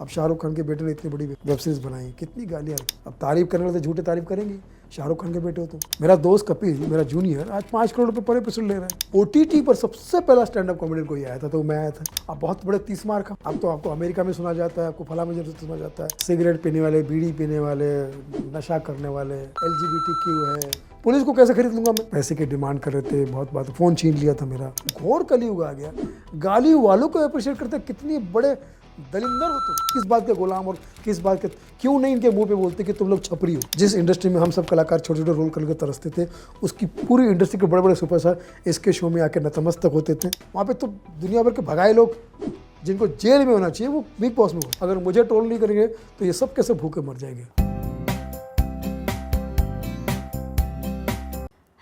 अब शाहरुख खान के बेटे ने इतनी बड़ी वेब सीरीज बनाई, कितनी गालियाँ। अब तारीफ करने वाले तो झूठे तारीफ करेंगे। शाहरुख खान के बेटे हो तुम। मेरा दोस्त कपिल, मेरा जूनियर, आज 5 करोड़ रुपए पर एपिसोड ले रहा है। OTT पर सबसे पहला स्टैंड अप कॉमेडियन कोई आया था तो मैं आया था। अब बहुत बड़े 30 मार का। अब तो आपको अमेरिका में सुना जाता है, आपको फला में सुना जाता है। सिगरेट पीने वाले, बीड़ी पीने वाले, नशा करने वाले, LGBTQ है। पुलिस को कैसे खरीद लूंगा मैं? पैसे की डिमांड कर रहे थे, बहुत बात, फोन छीन लिया था मेरा। घोर कलयुग आ गया। गाली वालों को अप्रिशिएट करते, कितनी बड़े दलिंदर हो तुम। किस बात के गुलाम और किस बात के, क्यों नहीं इनके मुंह पे बोलते कि तुम लोग छपरी हो। जिस इंडस्ट्री में हम सब कलाकार छोटे छोटे रोल करके तरसते थे, उसकी पूरी इंडस्ट्री के बड़े बड़े सुपरस्टार इसके शो में आके नतमस्तक होते थे। वहाँ पे तो दुनिया भर के भगाए लोग जिनको जेल में होना चाहिए वो बिग बॉस में हो। अगर मुझे ट्रोल नहीं करेंगे तो ये सब कैसे भूखे मर जाएंगे।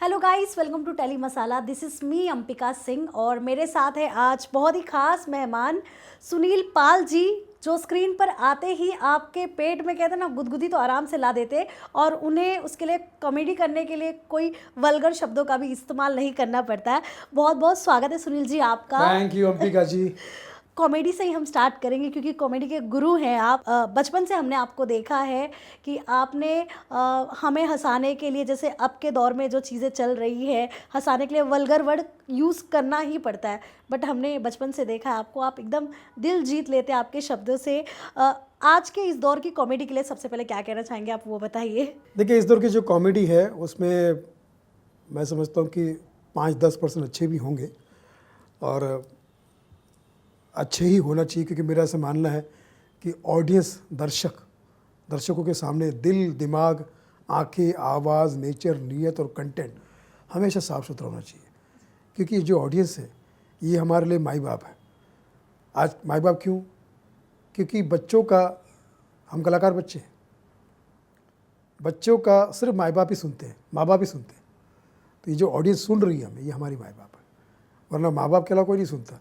Hello guys, welcome to Tele Masala. This is me Ampika Singh और मेरे साथ है आज बहुत ही खास मेहमान सुनील पाल जी, जो स्क्रीन पर आते ही आपके पेट में कहते हैं ना गुदगुदी तो आराम से ला देते, और उन्हें उसके लिए कॉमेडी करने के लिए कोई वल्गर शब्दों का भी इस्तेमाल नहीं करना पड़ता है। बहुत बहुत स्वागत है सुनील जी आपका। Thank you Ampika ji. Comedy से ही हम स्टार्ट करेंगे क्योंकि कॉमेडी के गुरु हैं आप। बचपन से हमने आपको देखा है कि आपने हमें हंसाने के लिए, जैसे अब के दौर में जो चीज़ें चल रही है, हंसाने के लिए वल्गर वर्ड यूज़ करना ही पड़ता है, बट हमने बचपन से देखा है आपको, आप एकदम दिल जीत लेते हैं आपके शब्दों से। आज के इस दौर की कॉमेडी के लिए सबसे पहले क्या कहना चाहेंगे, आप वो बताइए। देखिए, इस दौर की जो कॉमेडी है उसमें मैं समझता हूँ कि 5-10% अच्छे भी होंगे और अच्छे ही होना चाहिए, क्योंकि मेरा ऐसा मानना है कि ऑडियंस, दर्शकों के सामने दिल, दिमाग, आंखें, आवाज़, नेचर, नीयत और कंटेंट हमेशा साफ़ सुथरा होना चाहिए। क्योंकि जो ऑडियंस है ये हमारे लिए माई बाप है। आज माई बाप क्यों? क्योंकि बच्चों का, हम कलाकार बच्चे हैं, बच्चों का सिर्फ माई बाप ही सुनते हैं, माँ बाप ही सुनते हैं। तो ये जो ऑडियंस सुन रही है हमें, ये हमारी माई बाप है, वरना माँ बाप के अलावा कोई नहीं सुनता।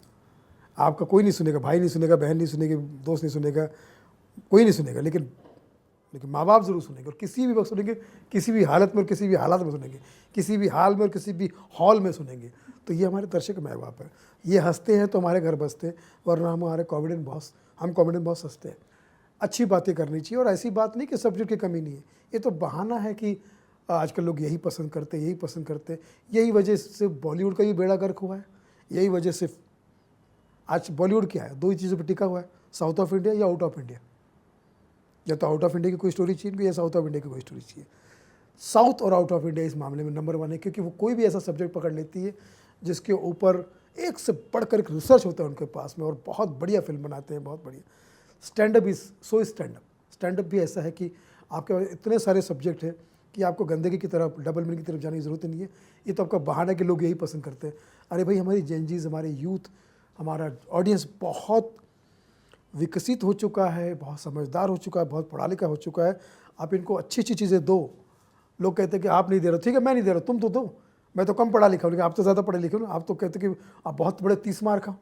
आपका कोई नहीं सुनेगा, भाई नहीं सुनेगा, बहन नहीं सुनेगी, दोस्त नहीं सुनेगा, कोई नहीं सुनेगा, लेकिन माँ बाप ज़रूर सुनेंगे। और किसी भी वक्त सुनेंगे, किसी भी हालत में और किसी भी हालात में सुनेंगे, किसी भी हाल में और किसी भी हॉल में सुनेंगे। तो ये हमारे दर्शक माँ बाप है। ये हंसते हैं तो हमारे घर बसते हैं, वरना हम कॉमेडियन बहुत हंसते हैं। अच्छी बातें करनी चाहिए, और ऐसी बात नहीं कि सब्जेक्ट की कमी नहीं है। ये तो बहाना है कि आजकल लोग यही पसंद करते, यही वजह से बॉलीवुड का भी बेड़ा गर्क हुआ है। यही वजह से आज बॉलीवुड क्या है, दो ही चीज़ों पर टिका हुआ है, साउथ ऑफ इंडिया या आउट ऑफ इंडिया। या तो आउट ऑफ इंडिया की कोई स्टोरी चाहिए या साउथ ऑफ इंडिया की कोई स्टोरी चाहिए। साउथ और आउट ऑफ इंडिया इस मामले में नंबर 1 है, क्योंकि वो कोई भी ऐसा सब्जेक्ट पकड़ लेती है जिसके ऊपर एक से बढ़कर एक रिसर्च होता है उनके पास में, और बहुत बढ़िया फिल्म बनाते हैं, बहुत बढ़िया। स्टैंडअप इज सो स्टैंडअप भी ऐसा है कि आपके पास इतने सारे सब्जेक्ट हैं कि आपको गंदगी की तरफ, डबल मीनिंग की तरफ जाने की ज़रूरत नहीं है। ये तो आपका बहाना है कि लोग यही पसंद करते हैं। अरे भाई, हमारी जेनजीज, हमारे यूथ, हमारा ऑडियंस बहुत विकसित हो चुका है, बहुत समझदार हो चुका है, बहुत पढ़ा लिखा हो चुका है। आप इनको अच्छी अच्छी चीज़ें दो। लोग कहते हैं कि आप नहीं दे रहे, ठीक है मैं नहीं दे रहा, तुम तो दो, मैं तो कम पढ़ा लिखा हूँ, लेकिन आप तो ज़्यादा पढ़े लिखे हो ना। आप तो कहते कि आप बहुत बड़े 30 मार का,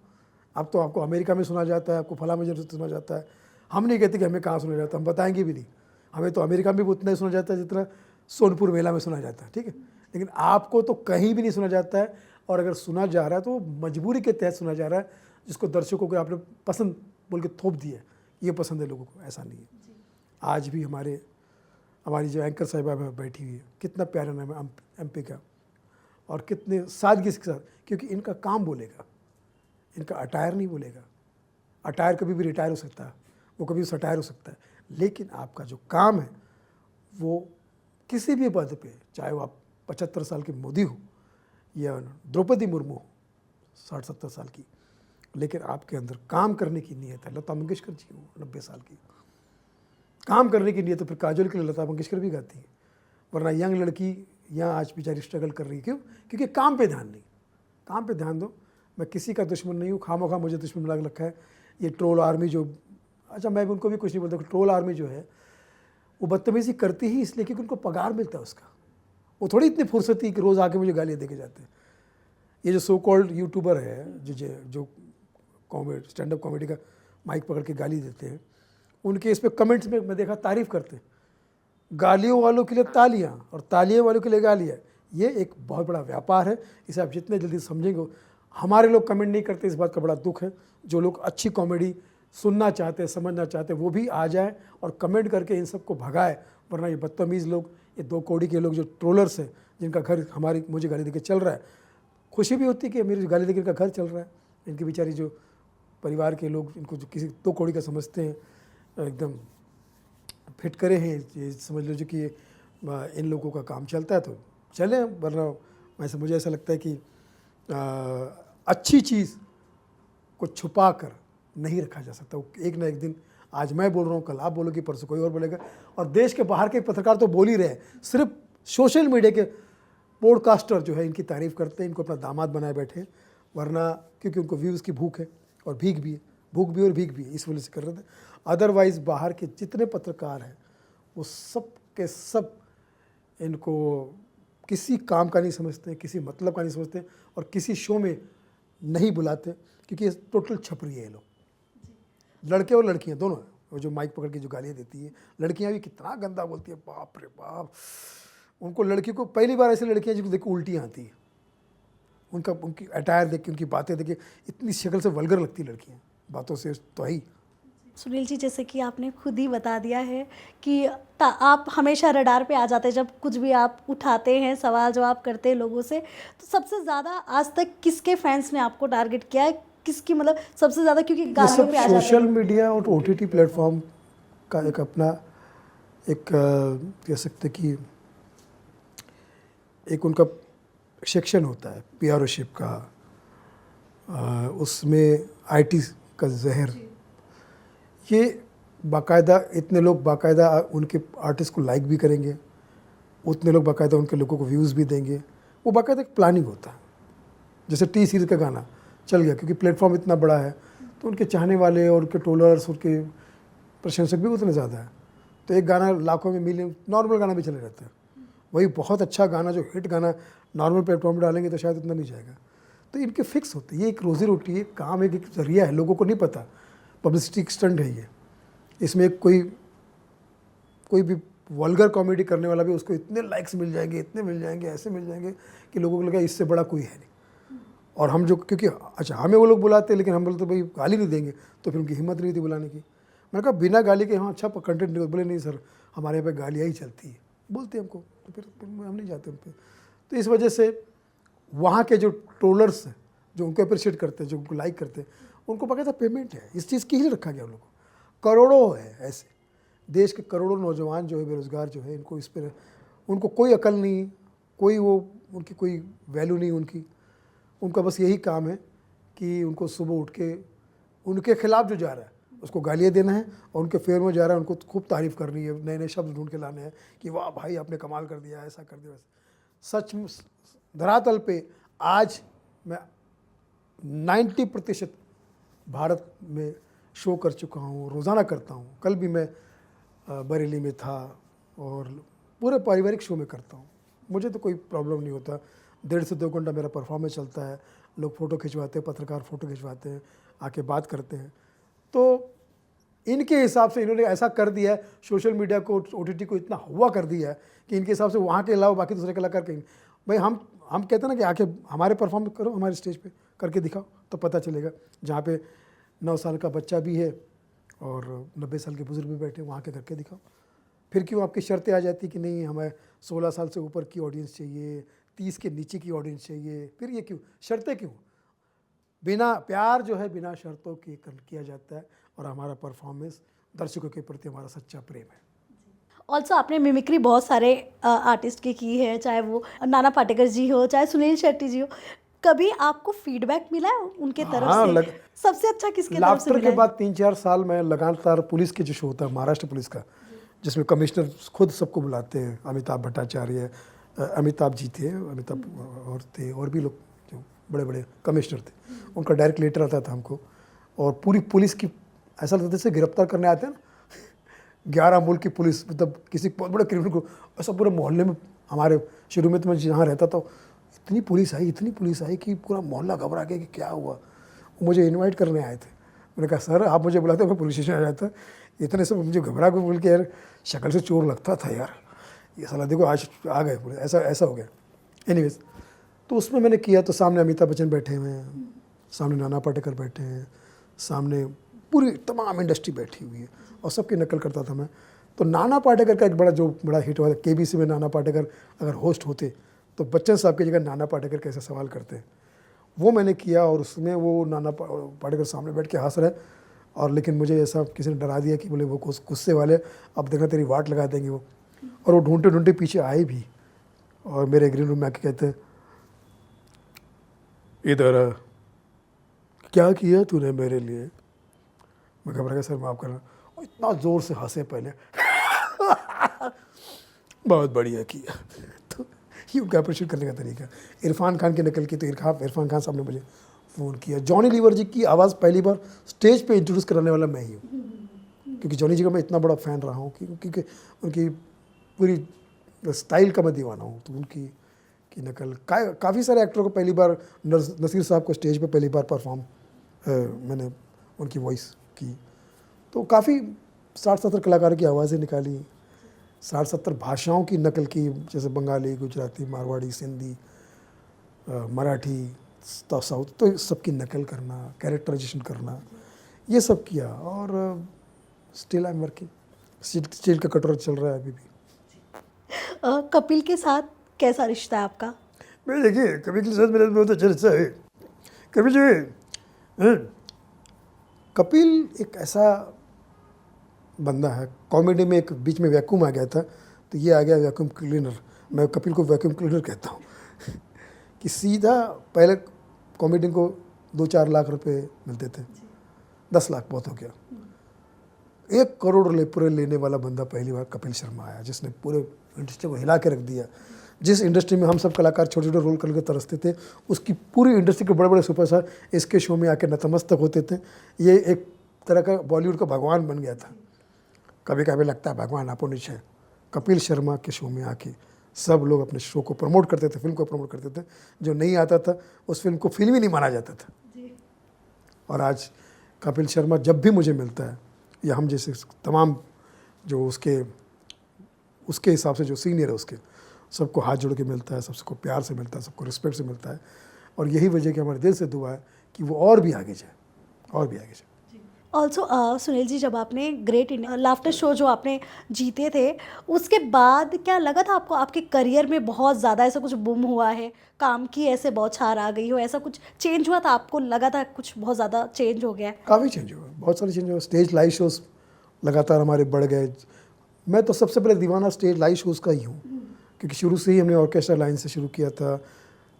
आप तो, आपको अमेरिका में सुना जाता है, आपको फला में सुना जाता है। हम नहीं कहते कि हमें कहाँ सुना जाता है, हम बताएंगे भी नहीं। हमें तो अमेरिका में भी उतना ही सुना जाता है जितना सोनपुर मेला में सुना जाता है, ठीक है। लेकिन आपको तो कहीं भी नहीं सुना जाता है, और अगर सुना जा रहा है तो मजबूरी के तहत सुना जा रहा है, जिसको दर्शकों को आपने पसंद बोल के थोप दिया है। ये पसंद है लोगों को, ऐसा नहीं है। आज भी हमारी जो एंकर साहिबा बैठी हुई है, कितना प्यारा नाम है अंपिका, और कितने सादगी के साथ, क्योंकि इनका काम बोलेगा, इनका अटायर नहीं बोलेगा। अटायर कभी भी रिटायर हो सकता है, वो कभी सटायर हो सकता है, लेकिन आपका जो काम है वो किसी भी पद पे, चाहे वो आप 75 साल के मोदी हो या द्रौपदी मुर्मू हो 60-70 साल की, लेकिन आपके अंदर काम करने की नीयत है। लता मंगेशकर जी हो 90 साल की, काम करने की नीयत है। फिर काजोल के लिए लता मंगेशकर भी गाती है, वरना यंग लड़की यहाँ आज बेचारी स्ट्रगल कर रही है। क्यों? क्योंकि काम पे ध्यान नहीं। काम पे ध्यान दो। मैं किसी का दुश्मन नहीं हूँ, खामोखा मुझे दुश्मन बना रखा है ये ट्रोल आर्मी जो, अच्छा मैं भी उनको भी कुछ नहीं बोलता। ट्रोल आर्मी जो है वो बदतमीज़ी करती ही इसलिए क्योंकि उनको पगार मिलता है उसका। वो थोड़ी इतनी फुर्सती कि रोज़ आके मुझे गालियाँ दे के जाते हैं। ये जो सो कॉल्ड यूट्यूबर है जो कॉमेडी, स्टैंड अप कॉमेडी का माइक पकड़ के गाली देते हैं, उनके इस पर कमेंट्स में मैं देखा तारीफ़ करते हैं। गालियों वालों के लिए तालियां और तालियों वालों के लिए गालियाँ। ये एक बहुत बड़ा व्यापार है, इसे आप जितने जल्दी समझेंगे। हमारे लोग कमेंट नहीं करते, इस बात का बड़ा दुख है। जो लोग अच्छी कॉमेडी सुनना चाहते हैं, समझना चाहते हैं, वो भी आ जाए और कमेंट करके इन सबको भगाए। वरना ये बदतमीज़ लोग, ये 2 कौड़ी के लोग जो ट्रोलर्स हैं, जिनका घर मुझे गाली देके चल रहा है, खुशी भी होती है कि मेरी गाली देके इनका घर चल रहा है। इनकी बेचारी जो परिवार के लोग इनको जो किसी 2 कौड़ी का समझते हैं, एकदम फिट करे हैं, ये समझ लीजिए कि इन लोगों का काम चलता है तो चले। वरना मुझे ऐसा लगता है कि अच्छी चीज़ को छुपा कर नहीं रखा जा सकता। वो एक ना एक दिन, आज मैं बोल रहा हूँ, कल आप बोलोगे, परसों कोई और बोलेगा। और देश के बाहर के पत्रकार तो बोल ही रहे हैं, सिर्फ सोशल मीडिया के पॉडकास्टर जो है इनकी तारीफ़ करते हैं, इनको अपना दामाद बनाए बैठे हैं। वरना क्योंकि उनको व्यूज़ की भूख है और भीख भी है, भूख भी और भीख भी है, इस वजह से कर रहे थे। अदरवाइज़ बाहर के जितने पत्रकार हैं वो सब के सब इनको किसी काम का नहीं समझते, किसी मतलब का नहीं समझते और किसी शो में नहीं बुलाते, क्योंकि ये टोटल छपरी है ये लोग, लड़के और लड़कियां दोनों। वो जो माइक पकड़ के जो गालियाँ देती है, लड़कियां भी कितना गंदा बोलती है, बाप रे बाप। उनको लड़की को पहली बार ऐसी लड़कियां जिनको देख के उल्टियाँ आती है, उनकी अटायर देख के, उनकी बातें देख के इतनी शक्ल से वल्गर लगती है लड़कियाँ, बातों से तो ही। सुनील जी, जैसे कि आपने खुद ही बता दिया है कि आप हमेशा रडार पे आ जाते हैं जब कुछ भी आप उठाते हैं, सवाल जवाब करते हैं लोगों से। तो सबसे ज़्यादा आज तक किसके फैंस ने आपको टारगेट किया है, किसकी, मतलब सबसे ज़्यादा? क्योंकि ये गालियों सब पे आ जाते सोशल हैं। मीडिया और OTT प्लेटफॉर्म का एक अपना एक कह सकते कि एक उनका सेक्शन होता है PROशिप का, उसमें IT का जहर, ये बाकायदा इतने लोग बाकायदा उनके आर्टिस्ट को लाइक भी करेंगे, उतने लोग बाकायदा उनके लोगों को व्यूज़ भी देंगे। वो बाकायदा एक प्लानिंग होता है। जैसे T सीरीज़ का गाना चल गया, क्योंकि प्लेटफॉर्म इतना बड़ा है तो उनके चाहने वाले और उनके ट्रोलर्स, उनके प्रशंसक भी उतने ज़्यादा है, तो एक गाना लाखों में, मिलियन, नॉर्मल गाना भी चले रहता है। वही बहुत अच्छा गाना, जो हिट गाना नॉर्मल प्लेटफॉर्म पर डालेंगे तो शायद उतना नहीं जाएगा। तो इनके फिक्स होते हैं, ये एक रोज़ी रोटी है, काम है, एक जरिया है, लोगों को नहीं पता, पब्लिसिटी स्टंट है ये। इसमें कोई भी वल्गर कॉमेडी करने वाला भी, उसको इतने लाइक्स मिल जाएंगे, इतने मिल जाएंगे, ऐसे मिल जाएंगे कि लोगों को लगा इससे बड़ा कोई है नहीं। और हम जो, क्योंकि अच्छा हमें वो लोग बुलाते हैं, लेकिन हम बोलते भाई गाली नहीं देंगे, तो फिर उनकी हिम्मत नहीं थी बुलाने की। मैंने कहा बिना गाली के हाँ अच्छा कंटेंट नहीं, बोले नहीं सर हमारे यहाँ पे गालियाँ ही चलती है, बोलते हैं हमको, तो फिर हम नहीं जाते उन पर। तो इस वजह से वहाँ के जो ट्रोलर्स हैं, जो उनको अप्रिशिएट करते हैं, जो उनको लाइक करते हैं, उनको बाकायदा पेमेंट है, इस चीज़ की ही रखा गया उन लोगों को। करोड़ों है ऐसे, देश के करोड़ों नौजवान जो है, बेरोज़गार जो है, इनको इस पर, उनको कोई अकल नहीं, कोई वो, उनकी कोई वैल्यू नहीं उनका बस यही काम है कि उनको सुबह उठ के उनके खिलाफ जो जा रहा है उसको गालियाँ देना है, और उनके फेवर में जा रहा है उनको खूब तारीफ़ करनी है, नए नए शब्द ढूंढ के लाने हैं कि वाह भाई आपने कमाल कर दिया, ऐसा कर दिया वैसा। सच धरातल पे आज मैं 90% भारत में शो कर चुका हूँ, रोज़ाना करता हूँ। कल भी मैं बरेली में था और पूरे पारिवारिक शो में करता हूँ, मुझे तो कोई प्रॉब्लम नहीं होता। 1.5 से 2 घंटा मेरा परफॉर्मेंस चलता है, लोग फ़ोटो खिंचवाते हैं, पत्रकार फ़ोटो खिंचवाते हैं, आके बात करते हैं। तो इनके हिसाब से इन्होंने ऐसा कर दिया है, सोशल मीडिया को, OTT को इतना हुआ कर दिया है कि इनके हिसाब से वहाँ के अलावा बाकी दूसरे कलाकार कहीं, भाई हम कहते हैं ना कि आके हमारे परफॉर्म करो, हमारे स्टेज पे करके दिखाओ तो पता चलेगा। जहाँ पे 9 साल का बच्चा भी है और 90 साल के बुजुर्ग भी बैठे, वहाँ के करके दिखाओ। फिर क्यों आपकी शर्तें आ जाती कि नहीं हमें 16 साल से ऊपर की ऑडियंस चाहिए, 30 के नीचे की ऑडियंस चाहिए, फिर ये क्यों शर्तें क्यों? बिना प्यार जो है बिना शर्तों के किया जाता है, और हमारा परफॉर्मेंस दर्शकों के प्रति हमारा सच्चा प्रेम है। ऑल्सो आपने मिमिक्री बहुत सारे आर्टिस्ट की है, चाहे वो नाना पाटेकर जी हो, चाहे सुनील शेट्टी जी हो। कभी आपको फीडबैक मिला है उनके तरफ से? सबसे अच्छा किसके तरफ से लाफ्टर मिला के बाद 3-4 साल में लगातार पुलिस के जो शो होता है, महाराष्ट्र पुलिस का, जिसमें कमिश्नर खुद सबको बुलाते हैं, अमिताभ भट्टाचार्य, अमिताभ जी थे, अमिताभ और भी लोग जो बड़े बड़े कमिश्नर थे, उनका डायरेक्ट लेटर आता था हमको, और पूरी पुलिस की ऐसा लगता था जैसे गिरफ्तार करने आते हैं ना 11 मुल्क की पुलिस, मतलब किसी बहुत बड़े क्रिमिनल को, ऐसा पूरे मोहल्ले में। हमारे शुरू में तो मैं जहाँ रहता था इतनी पुलिस आई कि पूरा मोहल्ला घबरा गया कि क्या हुआ। वो मुझे इनवाइट करने आए थे, मैंने कहा सर आप मुझे बुलाते, मैं पुलिस स्टेशन आ जाता, इतने सब मुझे घबरा के बोल के, यार शक्ल से चोर लगता था यार, ये साला देखो आज आ गए पूरे, ऐसा हो गया। एनीवेज, तो उसमें मैंने किया, तो सामने अमिताभ बच्चन बैठे हुए हैं, सामने नाना पाटेकर बैठे हैं, सामने पूरी तमाम इंडस्ट्री बैठी हुई है और सबकी नकल करता था मैं। तो नाना पाटेकर का एक बड़ा हिट हुआ था, केबीसी में नाना पाटेकर अगर होस्ट होते तो बच्चन साहब की जगह नाना पाटेकर कैसे सवाल करते, वो मैंने किया। और उसमें वो नाना पाटेकर सामने बैठ के हंस रहे, और लेकिन मुझे ऐसा किसी ने डरा दिया कि बोले वो गुस्से वाले, अब देखना तेरी वाट लगा देंगे वो। और वो ढूंढते ढूंढते पीछे आए भी और मेरे ग्रीन रूम में आके कहते हैं, इधर आ, क्या किया तूने मेरे लिए। मैं घबरा गया, सर माफ़ करना। और इतना ज़ोर से हंसे पहले बहुत बढ़िया किया। तो ये उनका अप्रिशिएट करने का तरीका। इरफान खान की नकल की तो इरफान खान साहब ने मुझे फ़ोन किया। जॉनी लीवर जी की आवाज़ पहली बार स्टेज पे इंट्रोड्यूस कराने वाला मैं ही हूँ, क्योंकि जॉनी जी का मैं इतना बड़ा फ़ैन रहा हूँ क्योंकि उनकी पूरी स्टाइल का मैं दीवाना हूँ। तो उनकी की नकल काफ़ी सारे एक्टरों को पहली बार, नसीर साहब को स्टेज पे पहली बार परफॉर्म मैंने उनकी वॉइस की। तो काफ़ी 60-70 कलाकारों की आवाज़ें निकाली, 60-70 भाषाओं की नकल की, जैसे बंगाली, गुजराती, मारवाड़ी, सिंधी, मराठी, साउथ, तो सबकी नकल करना, कैरेक्टराइजेशन करना, ये सब किया। और still I am working, still का कटोरा चल रहा है अभी भी। कपिल के साथ कैसा रिश्ता है आपका? मैं देखिए, कपिल के साथ मेरा बहुत अच्छा रिश्ता है। कपिल जो है, कपिल एक ऐसा बंदा है, कॉमेडी में एक बीच में वैक्यूम आ गया था, तो ये आ गया वैक्यूम क्लीनर। मैं कपिल को वैक्यूम क्लीनर कहता हूँ कि सीधा पहले कॉमेडी को 2-4 लाख रुपए मिलते थे, 10 लाख बहुत हो गया। 1 करोड़ पूरे लेने वाला बंदा पहली बार कपिल शर्मा आया, जिसने पूरे इंडस्ट्री को हिला के रख दिया। जिस इंडस्ट्री में हम सब कलाकार छोटे छोटे रोल करके तरसते थे, उसकी पूरी इंडस्ट्री के बड़े बड़े सुपरस्टार इसके शो में आके नतमस्तक होते थे। ये एक तरह का बॉलीवुड का भगवान बन गया था। कभी कभी लगता है भगवान आपो नीचे है। कपिल शर्मा के शो में आके सब लोग अपने शो को प्रमोट करते थे, फिल्म को प्रमोट करते थे। जो नहीं आता था उस फिल्म को फिल्म ही नहीं माना जाता था। और आज कपिल शर्मा जब भी मुझे मिलता है, या हम जैसे तमाम जो उसके हिसाब से जो सीनियर है उसके, सबको हाथ जोड़ के मिलता है, सबको प्यार से मिलता है, सबको रिस्पेक्ट से मिलता है। और यही वजह कि हमारे दिल से दुआ है कि वो और भी आगे जाए, और भी आगे जाए। ऑल्सो सुनील जी, जब आपने ग्रेट इंडिया लाफ्टर शो जो आपने जीते थे, उसके बाद क्या लगा था आपको आपके करियर में बहुत ज़्यादा ऐसा कुछ बूम हुआ है, काम की ऐसे बौछार आ गई हो, ऐसा कुछ चेंज हुआ था? आपको लगा था कुछ बहुत ज़्यादा चेंज हो गया है? काफ़ी चेंज हुआ, बहुत सारे चेंज हुआ। स्टेज लाइव शोज़ लगातार हमारे बढ़ गए। मैं तो सबसे पहले दीवाना स्टेज लाइव शोज़ का ही हूँ, क्योंकि शुरू से ही हमने ऑर्केस्ट्रा लाइन से शुरू किया था।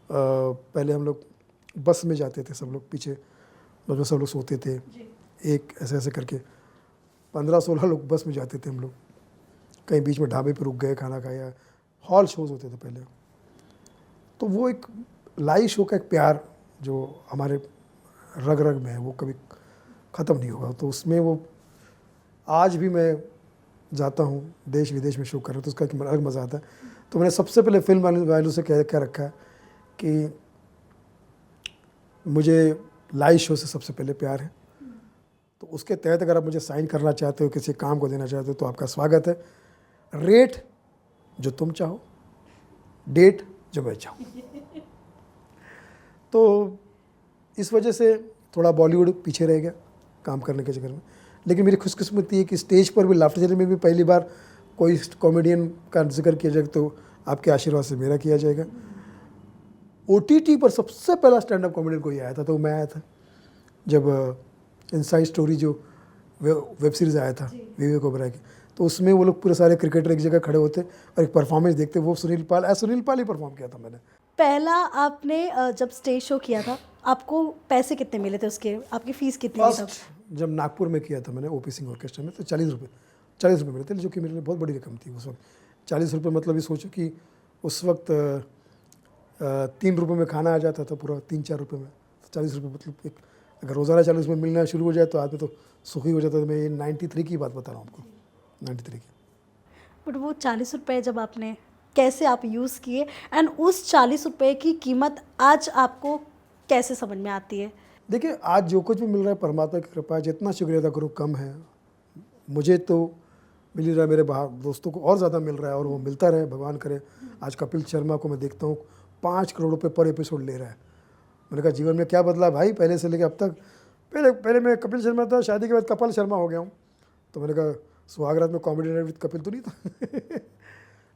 पहले हम लोग बस में जाते थे, सब लोग पीछे, बस में सब लोग सोते थे, एक ऐसे ऐसे करके 15-16 लोग बस में जाते थे हम लोग। कहीं बीच में ढाबे पे रुक गए, खाना खाया। हॉल शोज़ होते थे पहले। तो वो एक लाइव शो का एक प्यार जो हमारे रग रग में है, वो कभी ख़त्म नहीं होगा। तो उसमें वो आज भी मैं जाता हूँ देश विदेश में शो कर रहा हूँ, तो उसका एक अलग मज़ा आता है। तो मैंने सबसे पहले फिल्म वालों से कह रखा है कि मुझे लाइव शो से सबसे पहले प्यार है। तो उसके तहत अगर आप मुझे साइन करना चाहते हो, किसी काम को देना चाहते हो, तो आपका स्वागत है। रेट जो तुम चाहो, डेट जो मैं चाहूँ। तो इस वजह से थोड़ा बॉलीवुड पीछे रह गया काम करने के चक्कर में। लेकिन मेरी खुशकिस्मती है कि स्टेज पर भी, लाफ्टर चैलेंज में भी पहली बार कोई कॉमेडियन का जिक्र किया जाए तो आपके आशीर्वाद से मेरा किया जाएगा। OTT पर सबसे पहला स्टैंड अप कॉमेडियन कोई आया था, तो मैं आया था जब इनसाइड स्टोरी जो वेब सीरीज़ आया था विवेक ओबराय की। तो उसमें वो लोग पूरे सारे क्रिकेटर एक जगह खड़े होते और एक परफॉर्मेंस देखते। वो सुनील पाल ही परफॉर्म किया था मैंने। पहला आपने जब स्टेज शो किया था, आपको पैसे कितने मिले थे उसके? आपकी फ़ीस कितनी थी तब? जब नागपुर में किया था मैंने OP सिंह ऑर्केस्ट्रा में, तो 40 रुपये मिले थे, जो कि मेरे लिए बहुत बड़ी रकम थी उस वक्त। 40 रुपये मतलब ये सोचो कि उस वक्त 3 रुपये में खाना आ जाता था पूरा, 3-4 रुपये में। तो 40 रुपये मतलब एक, अगर रोज़ाना 40 रुपये मिलना शुरू हो जाए तो आदमी तो सुखी हो जाता था। मैं ये 93 की बात बता रहा हूँ आपको, 93 की। बट वो 40 रुपये जब आपने कैसे आप यूज़ किए, एंड उस 40 रुपये की कीमत आज आपको कैसे समझ में आती है? देखिए, आज जो कुछ भी मिल रहा है परमात्मा की कृपा है, जितना शुक्रिया अदा करूँ कम है। मुझे तो मिल रहा है, मेरे दोस्तों को और ज़्यादा मिल रहा है, और वो मिलता रहे, भगवान करे। आज कपिल शर्मा को मैं देखता हूँ 5 करोड़ रुपये पर एपिसोड ले रहा है। मैंने कहा जीवन में क्या बदला भाई, पहले से लेकर अब तक। पहले पहले मैं कपिल शर्मा था, शादी के बाद कपिल शर्मा हो गया हूँ। तो मैंने कहा सुहागरात में कॉमेडी नाइट विद कपिल तो नहीं था।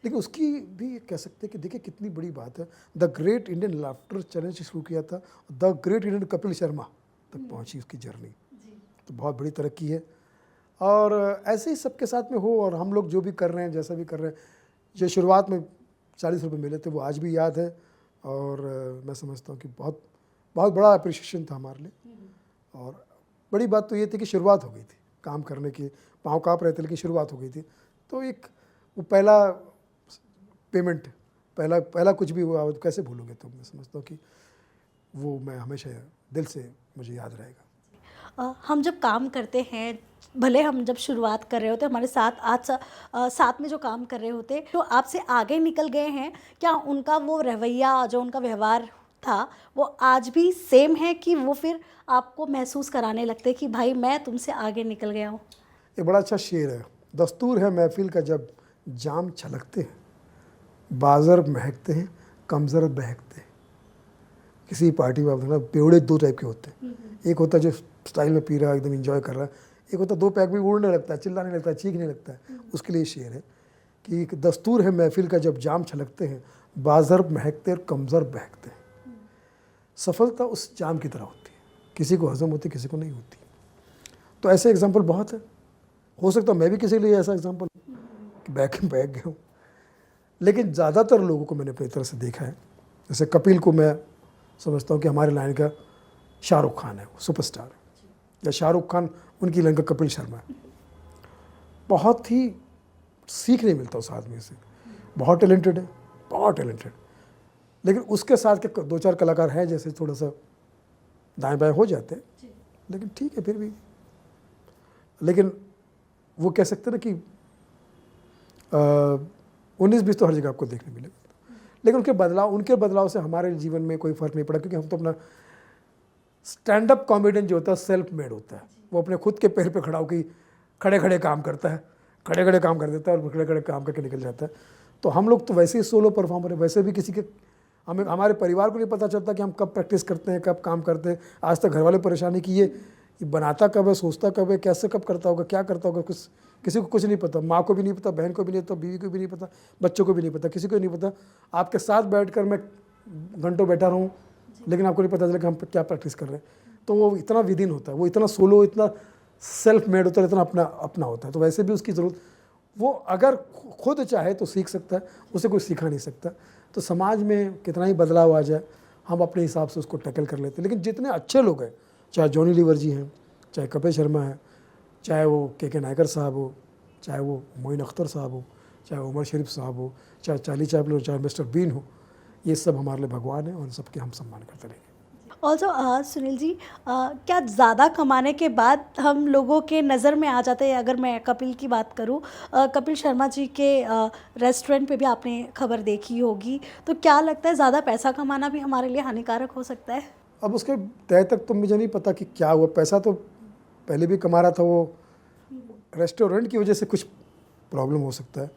लेकिन उसकी भी कह सकते हैं कि देखिए कितनी बड़ी बात है, the great Indian laughter challenge शुरू किया था, the great Indian Kapil Sharma तक पहुंची उसकी जर्नी। तो बहुत बड़ी तरक्की है और ऐसे ही सबके साथ में हो। और हम लोग जो भी कर रहे हैं, जैसा भी कर रहे हैं, जो शुरुआत में 40 रुपये मिले थे वो आज भी याद है। और मैं समझता हूँ कि बहुत बहुत बड़ा अप्रिशिएशन था हमारे लिए। और बड़ी बात तो ये थी कि शुरुआत हो गई थी काम करने की, पाँव काँप रहे थे लेकिन शुरुआत हो गई थी। तो एक वो पहला पेमेंट, पहला कुछ भी हुआ कैसे भूलोगे। तो मैं समझता हूँ कि वो मैं हमेशा दिल से मुझे याद रहेगा। हम जब काम करते हैं, भले हम जब शुरुआत कर रहे होते हमारे साथ आज साथ में जो काम कर रहे होते तो आपसे आगे निकल गए हैं, क्या उनका वो रवैया, जो उनका व्यवहार था वो आज भी सेम है कि वो फिर आपको महसूस कराने लगते कि भाई मैं तुमसे आगे निकल गया हूँ? ये बड़ा अच्छा शेर है, दस्तूर है महफिल का जब जाम छलकते हैं, बाज़र महकते हैं, कमज़र बहकते हैं। किसी पार्टी में आप देखना बेवड़े दो टाइप के होते हैं, एक होता है जो स्टाइल में पी रहा है, एकदम एंजॉय कर रहा है, एक होता है 2 पैक भी उड़ने लगता है, चिल्लाने लगता है, चीखने लगता है। उसके लिए शेर है कि एक दस्तूर है महफिल का जब जाम छलकते हैं, बाज़र महकते और कमज़र बहकते हैं। सफलता उस जाम की तरह होती है, किसी को हजम होती, किसी को नहीं होती। तो ऐसे एग्जाम्पल बहुत है, हो सकता है मैं भी किसी के लिए ऐसा एग्जाम्पल कि बैग गया हूँ। लेकिन ज़्यादातर लोगों को मैंने अपनी तरह से देखा है। जैसे कपिल को मैं समझता हूँ कि हमारे लाइन का शाहरुख खान है, वो सुपरस्टार है, या शाहरुख खान उनकी लाइन का कपिल शर्मा है। बहुत ही सीखने मिलता उस आदमी से, बहुत टैलेंटेड है, बहुत टैलेंटेड। लेकिन उसके साथ के 2-4 कलाकार हैं जैसे थोड़ा सा दाएं बाएं हो जाते हैं, लेकिन ठीक है फिर भी। लेकिन वो कह सकते हैं ना कि 19-20 तो हर जगह आपको देखने मिलेगा। लेकिन उनके बदलाव से हमारे जीवन में कोई फ़र्क नहीं पड़ा, क्योंकि हम तो अपना स्टैंड अप कॉमेडियन जो होता है सेल्फ मेड होता है। वो अपने खुद के पैर पे खड़ा होकर खड़े खड़े काम करता है, खड़े खड़े काम कर देता है और खड़े खड़े काम करके निकल जाता है। तो हम लोग तो वैसे ही सोलो परफॉर्मर है, वैसे भी किसी के हमारे परिवार को नहीं पता चलता कि हम कब प्रैक्टिस करते हैं, कब काम करते हैं। आज तक घर वाले परेशानी की ये बनाता कब है, सोचता कब है, कैसे कब करता होगा, क्या करता होगा, कुछ किसी को कुछ नहीं पता। माँ को भी नहीं पता, बहन को भी नहीं पता, बीवी को भी नहीं पता, बच्चों को भी नहीं पता, किसी को नहीं पता। आपके साथ बैठकर मैं घंटों बैठा रहूँ लेकिन आपको नहीं पता चला कि हम क्या प्रैक्टिस कर रहे हैं। तो वो इतना विदिन होता है, वो इतना सोलो, इतना सेल्फ मेड होता है, इतना अपना होता है। तो वैसे भी उसकी ज़रूरत, वो अगर खुद चाहे तो सीख सकता है, उसे कोई सिखा नहीं सकता। तो समाज में कितना ही बदलाव आ जाए, हम अपने हिसाब से उसको टैकल कर लेते हैं। लेकिन जितने अच्छे लोग हैं, चाहे जॉनी लीवर जी हैं, चाहे कपिल शर्मा है, चाहे वो के नायकर साहब हो, चाहे वो मोइन अख्तर साहब हो, चाहे उमर शरीफ साहब हो, चाहे चार्ली चैपलिन हो, चाहे मिस्टर बीन हो, ये सब हमारे लिए भगवान है और उन सबके हम सम्मान करते रहेंगे। ऑल्सो सुनील जी, क्या ज़्यादा कमाने के बाद हम लोगों के नज़र में आ जाते हैं? अगर मैं कपिल की बात करूं, कपिल शर्मा जी के रेस्टोरेंट पे भी आपने खबर देखी होगी, तो क्या लगता है ज़्यादा पैसा कमाना भी हमारे लिए हानिकारक हो सकता है? अब उसके तय तक तो मुझे नहीं पता कि क्या हुआ। पैसा तो पहले भी कमा रहा था, वो रेस्टोरेंट की वजह से कुछ प्रॉब्लम हो सकता है।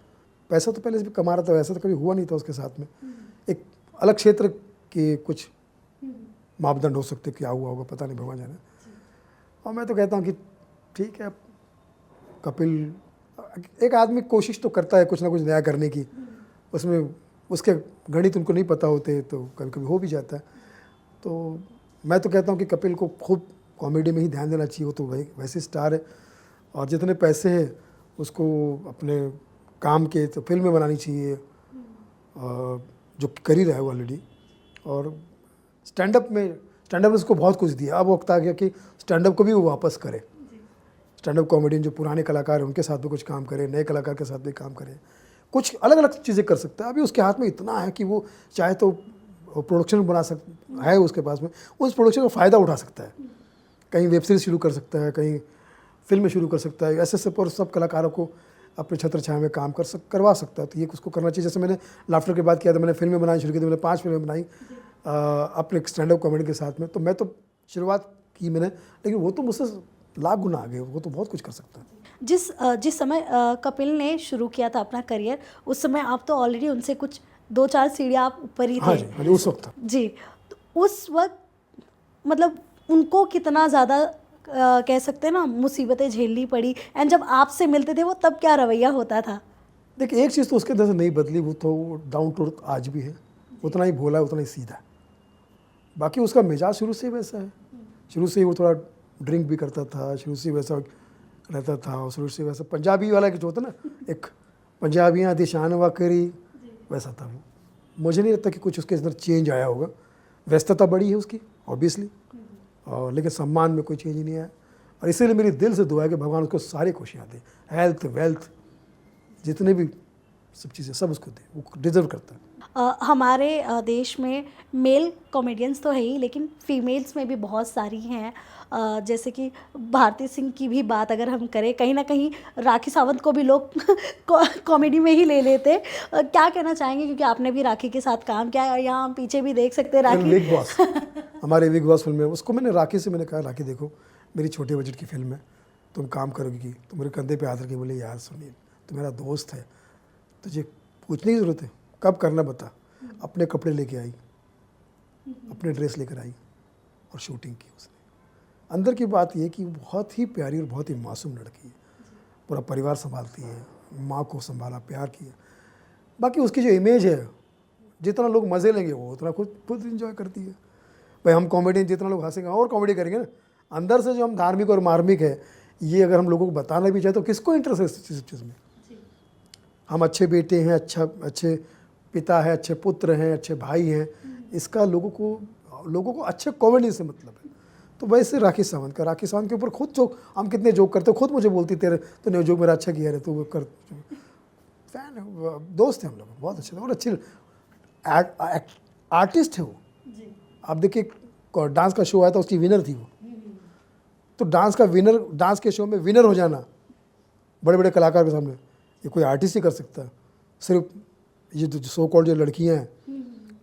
पैसा तो पहले से भी कमा रहा था, वैसा तो कभी हुआ नहीं था उसके साथ में। एक अलग क्षेत्र के कुछ मापदंड हो सकते, क्या हुआ होगा पता नहीं, भगवान जाने। और मैं तो कहता हूँ कि ठीक है, कपिल, एक आदमी कोशिश तो करता है कुछ ना कुछ नया करने की, उसमें उसके गणित उनको नहीं पता होते तो कभी कभी हो भी जाता है। तो मैं तो कहता हूँ कि कपिल को खूब कॉमेडी में ही ध्यान देना चाहिए, वो तो वही वैसे स्टार है। और जितने पैसे हैं उसको अपने काम के तो फिल्में बनानी चाहिए, जो कर ही रहा है वो ऑलरेडी। और स्टैंड अप ने उसको बहुत कुछ दिया। अब वक्त आ गया कि स्टैंड अप को भी वो वापस करे। स्टैंड अप कॉमेडियन जो पुराने कलाकार हैं उनके साथ भी कुछ काम करे, नए कलाकार के साथ भी काम करे, कुछ अलग अलग चीज़ें कर सकता है। अभी उसके हाथ में इतना है कि वो चाहे तो प्रोडक्शन बना सकता है, उसके पास में उस प्रोडक्शन का फ़ायदा उठा सकता है। कहीं वेब सीरीज़ शुरू कर सकता है, कहीं फिल्में शुरू कर सकता है। ऐसे सब कलाकारों को अपने छत्र छाया में काम करवा सकता है। तो ये उसको करना चाहिए। जैसे मैंने लाफ्टर के बाद किया था, मैंने फिल्में बनानी शुरू की थी, मैंने 5 फिल्में बनाई अपने स्टैंड अप कॉमेडी के साथ में। तो मैं तो शुरुआत की मैंने, लेकिन वो तो मुझसे लाख गुना आगे, वो तो बहुत कुछ कर सकता है। जिस समय कपिल ने शुरू किया था अपना करियर, उस समय आप तो ऑलरेडी उनसे कुछ 2-4 सीढ़ियाँ आप ऊपर ही थे। हाँ जी, उस वक्त जी, तो उस वक्त मतलब उनको कितना ज़्यादा कह सकते हैं ना मुसीबतें झेलनी पड़ी, एंड जब आपसे मिलते थे वो तब क्या रवैया होता था? देखिए, एक चीज़ तो उसके अंदर से नहीं बदली, वो तो डाउन टू अर्थ आज भी है, उतना ही भोला है, उतना ही सीधा है। बाकी उसका मिजाज शुरू से ही वैसा है, शुरू से ही वो थोड़ा ड्रिंक भी करता था, शुरू से ही वैसा रहता था, और शुरू से वैसा पंजाबी वाला जो होता ना, एक पंजाबियाँ आती शान वाकरी, वैसा था वो। मुझे नहीं लगता कि कुछ उसके अंदर चेंज आया होगा। व्यस्तता बड़ी है उसकी ऑब्वियसली, और लेकिन सम्मान में कोई चेंज नहीं आया, और इसीलिए मेरी दिल से दुआ है कि भगवान उसको सारी खुशियाँ दे, हेल्थ वेल्थ जितने भी सब चीज़ें सब उसको दे, वो डिजर्व करता है। हमारे देश में मेल कॉमेडियंस तो है ही, लेकिन फीमेल्स में भी बहुत सारी हैं। जैसे कि भारती सिंह की भी बात अगर हम करें, कहीं ना कहीं राखी सावंत को भी लोग कॉमेडी में ही ले लेते। क्या कहना चाहेंगे, क्योंकि आपने भी राखी के साथ काम किया है, और यहाँ हम पीछे भी देख सकते हैं राखी। बिग बॉस हमारे बिग बॉस फिल्म में उसको मैंने राखी से मैंने कहा, राखी देखो मेरी छोटे बजट की फिल्म है, तुम काम करोगी कि तो मेरे कंधे पे हाथ रख के बोले, यार सुनील तो मेरा दोस्त है, तुझे पूछने की ज़रूरत है, कब करना बता। अपने कपड़े लेके आई, अपने ड्रेस लेकर आई और शूटिंग की उसने। अंदर की बात ये कि बहुत ही प्यारी और बहुत ही मासूम लड़की है, पूरा परिवार संभालती है, माँ को संभाला, प्यार किया। बाकी उसकी जो इमेज है, जितना लोग मज़े लेंगे वो उतना खुद खुद इंजॉय करती है। भाई हम कॉमेडी जितना लोग हंसेंगे और कॉमेडी करेंगे ना, अंदर से जो हम धार्मिक और मार्मिक है, ये अगर हम लोगों को बताना भी चाहे तो किसको इंटरेस्ट है इस चीज़ में। हम अच्छे बेटे हैं, अच्छे पिता है, अच्छे पुत्र हैं, अच्छे भाई हैं, इसका लोगों को अच्छे कॉमेडी से मतलब है। तो वैसे राखी सावंत के ऊपर खुद जोक, हम कितने जोक करते हो, खुद मुझे बोलती तेरे तूने जोक मेरा अच्छा किया है, तो वो कर फैन है, दोस्त है हम लोग, बहुत अच्छे और अच्छे आर्टिस्ट है वो। आप देखिए डांस का शो आया था, उसकी विनर थी वो। तो डांस के शो में विनर हो जाना बड़े बड़े कलाकार के सामने, ये कोई आर्टिस्ट ही कर सकता है। सिर्फ ये जो सो कॉल्ड जो लड़कियां हैं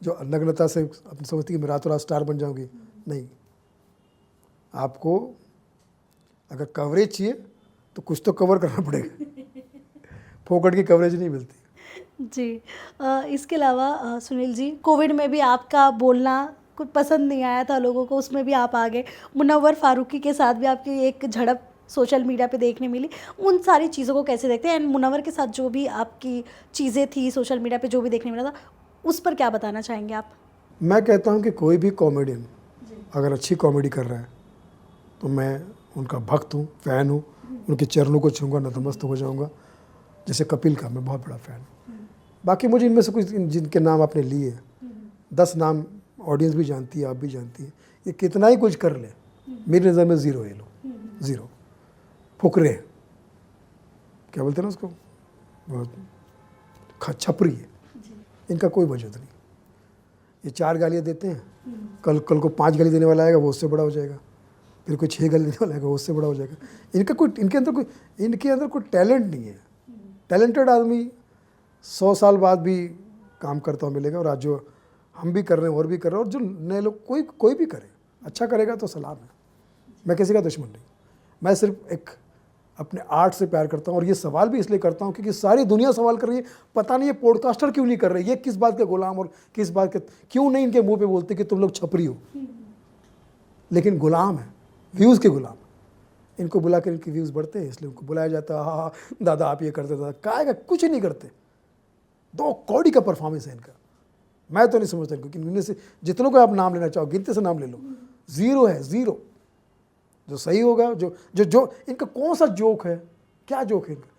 जो नग्नता से अपनी समझती कि मैं रातों रात स्टार बन जाऊंगी, नहीं। आपको अगर कवरेज चाहिए तो कुछ तो कवर करना पड़ेगा, फोकट की कवरेज नहीं मिलती। जी। इसके अलावा सुनील जी, कोविड में भी आपका बोलना कुछ पसंद नहीं आया था लोगों को, उसमें भी आप आ गए। मुनव्वर फारूकी के साथ भी आपकी एक झड़प सोशल मीडिया पे देखने मिली, उन सारी चीज़ों को कैसे देखते हैं? एंड मुनव्वर के साथ जो भी आपकी चीज़ें थी सोशल मीडिया पे जो भी देखने मिला था, उस पर क्या बताना चाहेंगे आप? मैं कहता हूँ कि कोई भी कॉमेडियन अगर अच्छी कॉमेडी कर रहा है तो मैं उनका भक्त हूँ, फ़ैन हूँ, उनके चरणों को छूँगा, नतमस्तक हो जाऊँगा। जैसे कपिल का मैं बहुत बड़ा फ़ैन हूँ। बाकी मुझे इनमें से कुछ जिनके नाम आपने लिए 10 नाम ऑडियंस भी जानती है, आप भी जानती है, ये कितना ही कुछ कर ले, मेरी नज़र में ज़ीरो है लोग, ज़ीरो फुकरे, क्या बोलते हैं ना उसको, छपरी है, इनका कोई वजूद नहीं। ये 4 गालियाँ देते हैं, कल को 5 गाली देने वाला आएगा, वो उससे बड़ा हो जाएगा, फिर कोई 6 गाली देने वाला आएगा, वो उससे बड़ा हो जाएगा। इनके अंदर कोई टैलेंट नहीं है। टैलेंटेड आदमी 100 साल बाद भी काम करता हुआ मिलेगा, और आज जो हम भी कर रहे हैं और भी कर रहे हैं, और जो नए लोग कोई भी करे, अच्छा करेगा तो सलाम है। मैं किसी का दुश्मन नहीं, मैं सिर्फ एक अपने आर्ट से प्यार करता हूँ। और ये सवाल भी इसलिए करता हूँ क्योंकि सारी दुनिया सवाल कर रही है, पता नहीं ये पॉडकास्टर क्यों नहीं कर रहे, ये किस बात के गुलाम और किस बात के, क्यों नहीं इनके मुंह पे बोलते कि तुम लोग छपरी हो, लेकिन गुलाम है, व्यूज़ के गुलाम। इनको बुला कर इनके व्यूज़ बढ़ते हैं, इसलिए उनको बुलाया जाता है, हाँ दादा आप ये करते, दादा काहेगा, कुछ नहीं करते। 2 कौड़ी का परफॉर्मेंस है इनका। मैं तो नहीं समझता, क्योंकि इनमें से जितनों को आप नाम लेना चाहो, गिनते से नाम ले लो, ज़ीरो है, ज़ीरो। जो सही होगा, जो इनका कौन सा जोक है, क्या जोक है इनका,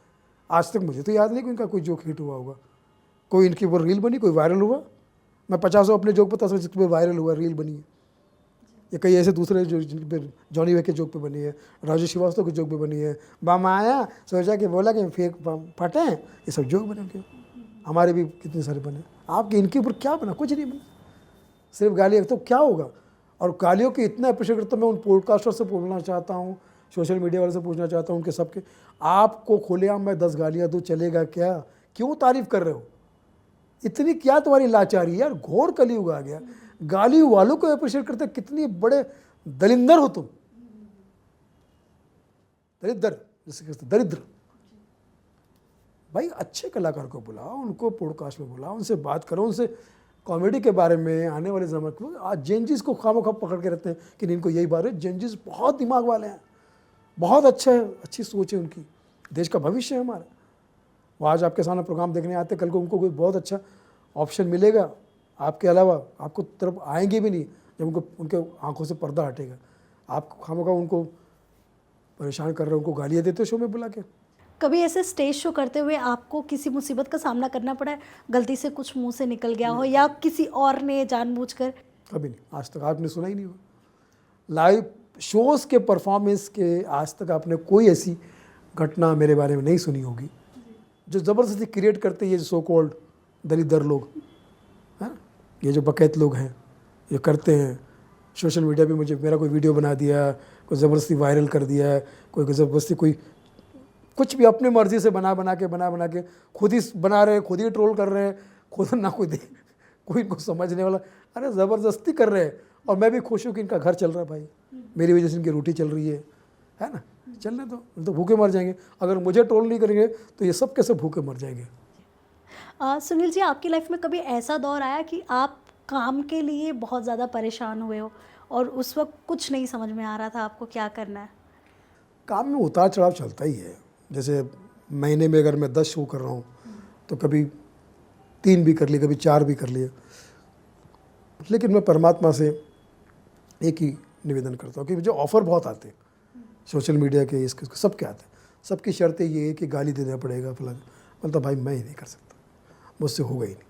आज तक मुझे तो याद नहीं कि इनका कोई जोक हिट हुआ होगा। कोई इनके ऊपर रील बनी, कोई वायरल हुआ, मैं 50 अपने जोक पता जिसके पे वायरल हुआ, रील बनी है। या कई ऐसे दूसरे जो जिनके पे जॉनी वे के जोक पे बनी है, राजू श्रीवास्तव के जोक पे बनी है, बामा आया सोचा कि बोला कि फेक फटे, ये सब जोक बने उनके। हमारे भी कितने सारे बने, आपके इनके ऊपर क्या बना, कुछ नहीं बना, सिर्फ गालियाँ। तो क्या होगा? और गालियों की इतना अप्रिशिएट करता मैं उन पॉडकास्टर से बोलना चाहता हूँ, सोशल मीडिया वाले से पूछना चाहता हूँ, उनके सबके, आपको खुलेआम मैं 10 गालियाँ दूँ चलेगा क्या? क्यों तारीफ कर रहे हो? इतनी क्या तुम्हारी लाचारी यार, घोर कलयुग आ गया। गाली वालों को अप्रिशिएट करते, कितनी बड़े दलिंदर हो तुम, दरिद्र जिसे कहते दरिद्र। भाई अच्छे कलाकार को बुलाओ, उनको पॉडकास्ट में बुलाओ, उनसे बात करो, उनसे कॉमेडी के बारे में, आने वाले ज़माने को। आज जेनजीज को खामोखा पकड़ के रहते हैं कि इनको यही बात है। जेनजीज बहुत दिमाग वाले हैं, बहुत अच्छा है, अच्छी सोच है उनकी, देश का भविष्य है हमारा। वो आज आपके सामने प्रोग्राम देखने आते, कल को उनको कोई बहुत अच्छा ऑप्शन मिलेगा आपके अलावा, आपको तरफ आएंगे भी नहीं जब उनको उनके आंखों से पर्दा हटेगा। आप खामखा उनको परेशान कर रहे हो, उनको गालियाँ देते हो शो में बुला के। कभी ऐसे स्टेज शो करते हुए आपको किसी मुसीबत का सामना करना पड़ा है, गलती से कुछ मुंह से निकल गया हो या किसी और ने जानबूझकर? कभी नहीं, आज तक आपने सुना ही नहीं होगा। लाइव शोज़ के परफॉर्मेंस के आज तक आपने कोई ऐसी घटना मेरे बारे में नहीं सुनी होगी जो ज़बरदस्ती क्रिएट करते ये सो कॉल्ड दलिदर लोग हैं, ये जो बकैत लोग हैं, ये करते हैं। सोशल मीडिया पे मुझे मेरा कोई वीडियो बना दिया, कोई ज़बरदस्ती वायरल कर दिया, कोई ज़बरदस्ती कोई कुछ भी अपनी मर्ज़ी से बना बना के खुद ही बना रहे हैं, खुद ही ट्रोल कर रहे हैं, खुद ना कोई इनको समझने वाला। अरे ज़बरदस्ती कर रहे हैं, और मैं भी खुश हूँ कि इनका घर चल रहा है भाई, मेरी वजह से इनकी रोटी चल रही है ना। चलने दो, तो भूखे मर जाएंगे। अगर मुझे ट्रोल नहीं करेंगे तो ये सब कैसे भूखे मर जाएंगे। सुनील जी, आपकी लाइफ में कभी ऐसा दौर आया कि आप काम के लिए बहुत ज़्यादा परेशान हुए हो और उस वक्त कुछ नहीं समझ में आ रहा था आपको क्या करना है? काम में उतार चढ़ाव चलता ही है। जैसे महीने में अगर मैं 10 शो कर रहा हूँ तो कभी 3 भी कर लिए, कभी 4 भी कर लिए। लेकिन मैं परमात्मा से एक ही निवेदन करता हूँ कि मुझे ऑफ़र बहुत आते हैं सोशल मीडिया के, इसके सबके आते हैं। सबकी शर्तें ये है कि गाली देना पड़ेगा फलां। मतलब भाई मैं ही नहीं कर सकता, मुझसे होगा ही नहीं।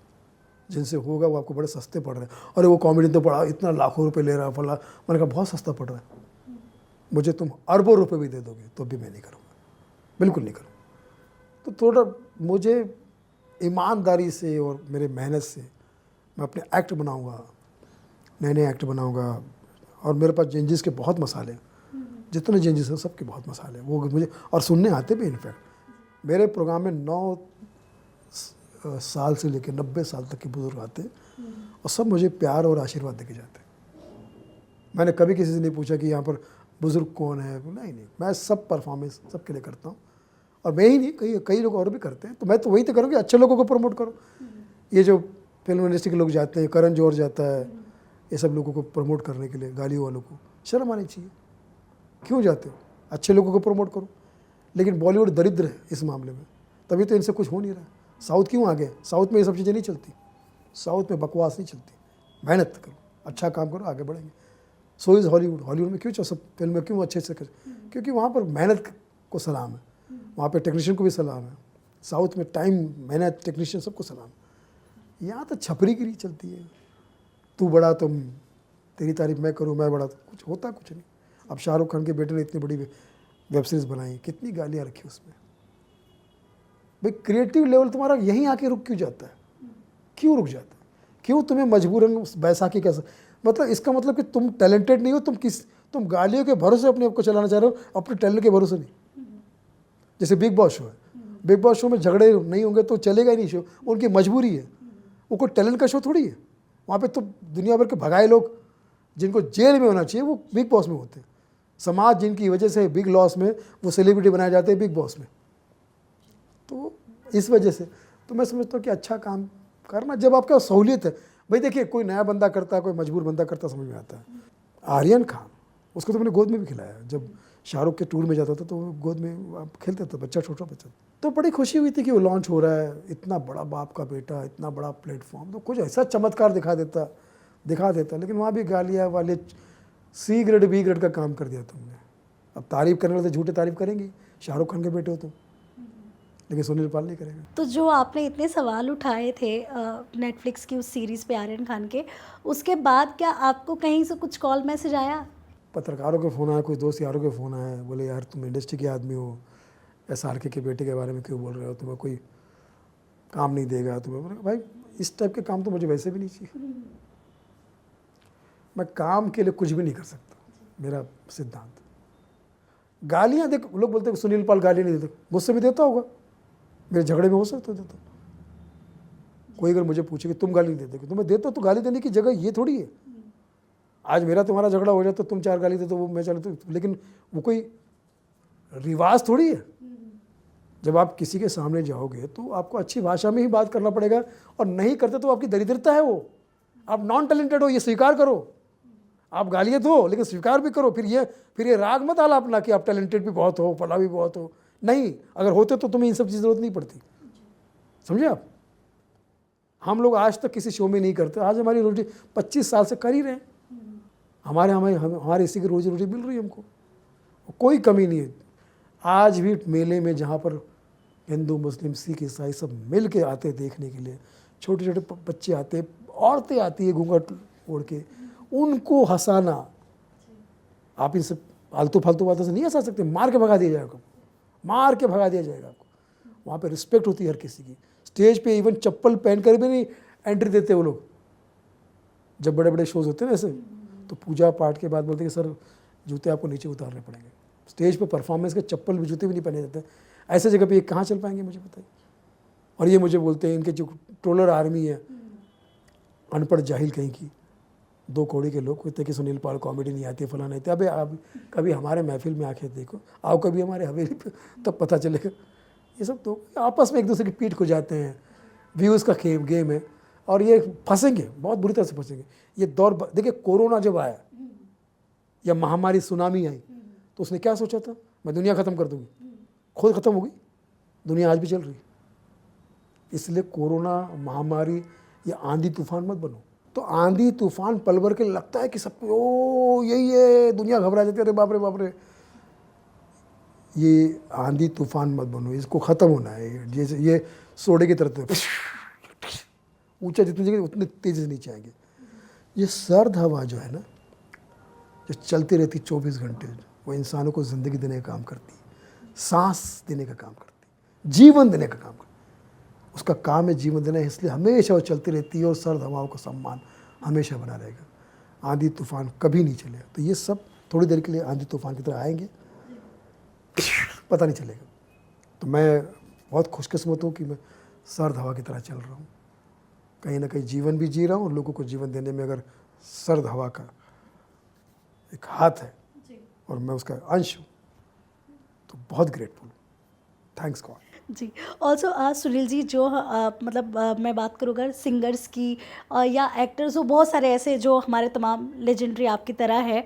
जिनसे होगा वो आपको बड़े सस्ते पड़ रहे हैं। अरे वो कॉमेडी तो बड़ा इतना लाखों रुपए ले रहा है फला, मैंने कहा बहुत सस्ता पड़ रहा है, मुझे तुम अरबों रुपए भी दे दोगे तो भी मैं नहीं करूँगा, बिल्कुल नहीं करूँगा। तो थोड़ा मुझे ईमानदारी से और मेरे मेहनत से मैं अपने एक्ट बनाऊँगा, नए नए एक्ट बनाऊँगा। और मेरे पास जेंजिस के बहुत मसाले, जितने जेंजिस हैं सबके बहुत मसाले, वो मुझे और सुनने आते भी। इनफैक्ट मेरे प्रोग्राम में 9 साल से लेकर 90 साल तक के बुजुर्ग आते हैं और सब मुझे प्यार और आशीर्वाद देके जाते हैं। मैंने कभी किसी से नहीं पूछा कि यहाँ पर बुजुर्ग कौन है, नहीं, मैं सब परफॉर्मेंस सबके लिए करता हूँ। और मैं ही नहीं, कई लोग और भी करते हैं। तो मैं तो वही तो करूँ कि अच्छे लोगों को प्रमोट करो। ये जो फिल्म इंडस्ट्री के लोग जाते हैं, करण जौहर जाता है, ये सब लोगों को प्रमोट करने के लिए, गालियों वालों को शर्म आनी चाहिए। क्यों जाते हो? अच्छे लोगों को प्रमोट करो। लेकिन बॉलीवुड दरिद्र है इस मामले में, तभी तो इनसे कुछ हो नहीं रहा। साउथ क्यों आगे? साउथ में ये सब चीज़ें नहीं चलती, साउथ में बकवास नहीं चलती। मेहनत करो, अच्छा काम करो, आगे बढ़ेंगे। So is Hollywood. हॉलीवुड में क्यों सब फिल्में क्यों अच्छे से कर? क्योंकि वहाँ पर मेहनत को सलाम है, वहाँ पे टेक्नीशियन को भी सलाम है। साउथ में टाइम, मेहनत, टेक्नीशियन सबको सलाम। यहाँ तो छपरीगिरी चलती है, तू बड़ा तुम, तेरी तारीफ मैं करूँ, मैं बड़ा, कुछ होता कुछ नहीं। अब शाहरुख खान के बेटे ने इतनी बड़ी वेब सीरीज़ बनाई, कितनी गालियाँ रखी उसमें। भाई क्रिएटिव लेवल तुम्हारा यहीं आके रुक क्यों जाता है? क्यों रुक जाता है? क्यों तुम्हें मजबूरन बैसाखी कैसा? मतलब इसका मतलब कि तुम टैलेंटेड नहीं हो, तुम गालियों के भरोसे अपने आप को चलाना चाह रहे हो, अपने टैलेंट के भरोसे नहीं। जैसे बिग बॉस शो है, बिग बॉस शो में झगड़े नहीं होंगे तो चलेगा ही नहीं शो, उनकी मजबूरी है। वो कोई टैलेंट का शो थोड़ी है। वहाँ पे तो दुनिया भर के भगाए लोग जिनको जेल में होना चाहिए वो बिग बॉस में होते हैं। समाज जिनकी वजह से बिग लॉस में, वो सेलिब्रिटी बनाए जाते हैं बिग बॉस में। तो इस वजह से तो मैं समझता हूँ कि अच्छा काम करना जब आपका सहूलियत है। भाई देखिए, कोई नया बंदा करता है, कोई मजबूर बंदा करता, समझ में आता है। आर्यन खान, उसको तो मैंने गोद में भी खिलाया। जब शाहरुख के टूर में जाता था तो वो गोद में खेलता था, बच्चा, छोटा बच्चा। तो बड़ी खुशी हुई थी कि वो लॉन्च हो रहा है, इतना बड़ा बाप का बेटा, इतना बड़ा प्लेटफॉर्म, तो कुछ ऐसा चमत्कार दिखा देता। लेकिन वहाँ भी गालियाँ वाले C ग्रेड B ग्रेड का काम कर दिया तुमने। अब तारीफ़ करने वाले तो झूठे तारीफ़ करेंगे, शाहरुख खान के बेटे हो तुम, लेकिन सुनील पाल नहीं करेंगे। तो जो आपने इतने सवाल उठाए थे नेटफ्लिक्स की उस सीरीज़ पे आर्यन खान के, उसके बाद क्या आपको कहीं से कुछ कॉल मैसेज आया? पत्रकारों के फ़ोन आया, कुछ दोस्त यारों के फ़ोन आए, बोले यार तुम इंडस्ट्री के आदमी हो, SRK के बेटे के बारे में क्यों बोल रहे हो, तुम्हें कोई काम नहीं देगा तुम्हें। बोले भाई इस टाइप के काम तो मुझे वैसे भी नहीं चाहिए। मैं काम के लिए कुछ भी नहीं कर सकता, मेरा सिद्धांत। गालियाँ देख, लोग बोलते हैं सुनील पाल गाली नहीं देते, मुझसे भी देता होगा, मेरे झगड़े में हो सकता देता। कोई अगर मुझे पूछे कि तुम गाली नहीं देते, तो मैं देता, तो गाली देने की जगह ये थोड़ी है। आज मेरा तुम्हारा झगड़ा हो जाए तो तुम 4 गाली दे तो वो मैं चले, तो लेकिन वो कोई रिवाज थोड़ी है। जब आप किसी के सामने जाओगे तो आपको अच्छी भाषा में ही बात करना पड़ेगा, और नहीं करते तो आपकी दरिद्रता है। वो आप नॉन टैलेंटेड हो, ये स्वीकार करो। आप गालियाँ दो लेकिन स्वीकार भी करो। फिर ये राग मत आलापना कि आप टैलेंटेड भी बहुत हो, फला भी बहुत हो। नहीं, अगर होते तो तुम्हें इन सब चीज़ जरूरत नहीं पड़ती। समझे आप? हम लोग आज तक किसी शो में नहीं करते, आज हमारी रोटी 25 साल से कर ही रहे हैं। हमारे इसी की रोजी रोटी मिल रही है हमको, कोई कमी नहीं है। आज भी मेले में जहाँ पर हिंदू, मुस्लिम, सिख, ईसाई सब मिल के आते हैं देखने के लिए, छोटे छोटे बच्चे आते हैं, औरतें आती है घूंघट ओढ़ के, उनको हंसाना। आप इनसे फालतू फालतू बातों से नहीं हंसा सकते, मार के भगा दिया जाएगा आपको, मार के भगा दिया जाएगा आपको। वहाँ पे रिस्पेक्ट होती है हर किसी की। स्टेज पे इवन चप्पल पहन कर भी नहीं एंट्री देते वो लोग। जब बड़े बड़े शोज होते हैं ना ऐसे, तो पूजा पाठ के बाद बोलते हैं कि सर जूते आपको नीचे उतारने पड़ेंगे। स्टेज पे परफॉर्मेंस के चप्पल भी, जूते भी नहीं पहने जाते। ऐसे जगह पे ये कहाँ चल पाएंगे मुझे बताइए। और ये मुझे बोलते हैं इनके जो ट्रोलर आर्मी है, अनपढ़ जाहिल कहीं की, 2 कौड़ी के लोग कहते हैं कि सुनील पाल कॉमेडी नहीं आती, फला नहीं आती। अबे आप कभी हमारे महफिल में आके देखो, आओ कभी हमारे हवेली पे, तब पता चलेगा। ये सब तो आपस में एक दूसरे की पीठ को जाते हैं, व्यूज़ का गेम है। और ये फंसेंगे, बहुत बुरी तरह से फंसेंगे। ये दौर देखिए, कोरोना जब आया या महामारी सुनामी आई तो उसने क्या सोचा था, मैं दुनिया ख़त्म कर दूंगी। खुद ख़त्म हो गई दुनिया, आज भी चल रही है। इसलिए कोरोना महामारी या आंधी तूफान मत बनो। तो आंधी तूफान पल भर के लगता है कि सब ओ यही है, दुनिया घबरा जाती है, अरे बाप रे बाप रे। ये आंधी तूफान मत बनो, इसको ख़त्म होना है। जैसे ये सोडे की तरह ऊंचा जितनी जगह उतने तेज़ी से नीचे आएंगे। ये सर्द हवा जो है ना, जो चलती रहती 24 घंटे, वो इंसानों को ज़िंदगी देने का काम करती है, सांस देने का काम करती है, जीवन देने का काम करती है। उसका काम है जीवन देना, इसलिए हमेशा वो चलती रहती है और सर्द हवाओं का सम्मान हमेशा बना रहेगा। आंधी तूफान कभी नहीं चलेगा। तो ये सब थोड़ी देर के लिए आंधी तूफान की तरह आएंगे, पता नहीं चलेगा। तो मैं बहुत खुशकिस्मत हूँ कि मैं सर्द हवा की तरह चल रहा हूँ। कहीं ना कहीं जीवन भी जी रहा हूँ, और लोगों को जीवन देने में अगर सर्द हवा का एक हाथ है और मैं उसका अंश हूँ, तो बहुत ग्रेटफुल हूँ। Thanks god. Ji, also Sunil ji, जो मतलब मैं बात करूँ अगर सिंगर्स की या एक्टर्स, हो बहुत सारे ऐसे जो हमारे तमाम लेजेंडरी आपकी तरह है,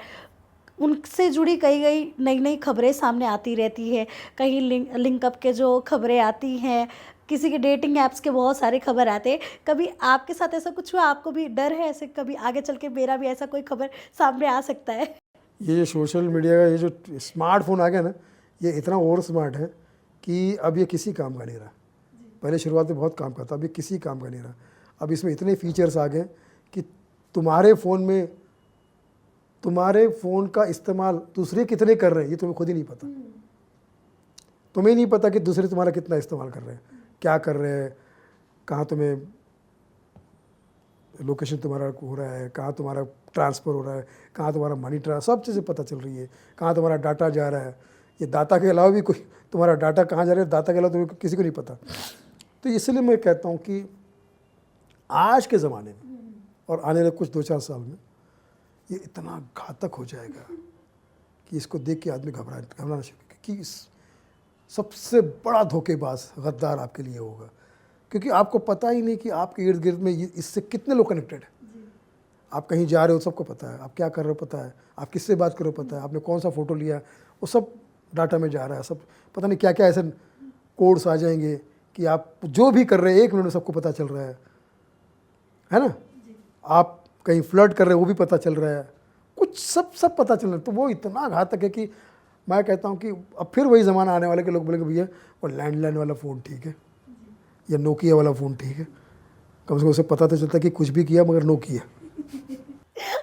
उनसे जुड़ी कई नई नई खबरें सामने आती रहती है। कहीं लिंकअप के जो खबरें आती हैं, किसी के डेटिंग ऐप्स के बहुत सारे खबर आते हैं। कभी आपके साथ ऐसा कुछ हुआ, आपको भी डर है ऐसे कभी आगे चल के मेरा भी ऐसा कोई खबर सामने आ सकता है? ये जो सोशल मीडिया का ये जो स्मार्टफोन आ गया ना, ये इतना ओवर स्मार्ट है कि अब ये किसी काम का नहीं रहा। पहले शुरुआत में बहुत काम का था, अब ये किसी काम का नहीं रहा। अब इसमें इतने फीचर्स आ गए कि तुम्हारे फ़ोन का इस्तेमाल दूसरे कितने कर रहे हैं ये तुम्हें खुद ही नहीं पता। तुम्हें नहीं पता कि दूसरे तुम्हारा कितना इस्तेमाल कर रहे हैं, क्या कर रहे हैं, कहाँ तुम्हें लोकेशन तुम्हारा हो रहा है, कहाँ तुम्हारा ट्रांसफ़र हो रहा है, कहाँ तुम्हारा मनी ट्रांसफर, सब चीज़ें पता चल रही है, कहाँ तुम्हारा डाटा जा रहा है। ये डाटा के अलावा भी कोई तुम्हारा डाटा कहाँ जा रहा है, डाटा के अलावा तुम्हें किसी को नहीं पता। तो इसलिए मैं कहता हूँ कि आज के ज़माने में और आने वाले कुछ 2-4 साल में ये इतना घातक हो जाएगा कि इसको देख के आदमी घबराना शुरू, कि सबसे बड़ा धोखेबाज गद्दार आपके लिए होगा, क्योंकि आपको पता ही नहीं कि आपके इर्द गिर्द में इससे कितने लोग कनेक्टेड हैं। आप कहीं जा रहे हो सबको पता है, आप क्या कर रहे हो पता है, आप किससे बात कर रहे हो पता है, आपने कौन सा फ़ोटो लिया वो सब डाटा में जा रहा है। सब पता नहीं क्या क्या ऐसे कोड्स आ जाएंगे कि आप जो भी कर रहे हैं 1 मिनट में सबको पता चल रहा है ना। आप कहीं फ्लर्ट कर रहे हैं वो भी पता चल रहा है, कुछ सब पता चल रहा है। तो वो इतना घातक है कि मैं कहता हूँ कि अब फिर वही ज़माना आने वाले के लोग बोलेंगे भैया वो लैंडलाइन वाला फ़ोन ठीक है या नोकिया वाला फ़ोन ठीक है, कम से कम उसे पता तो चलता है कि कुछ भी किया मगर नोकिया।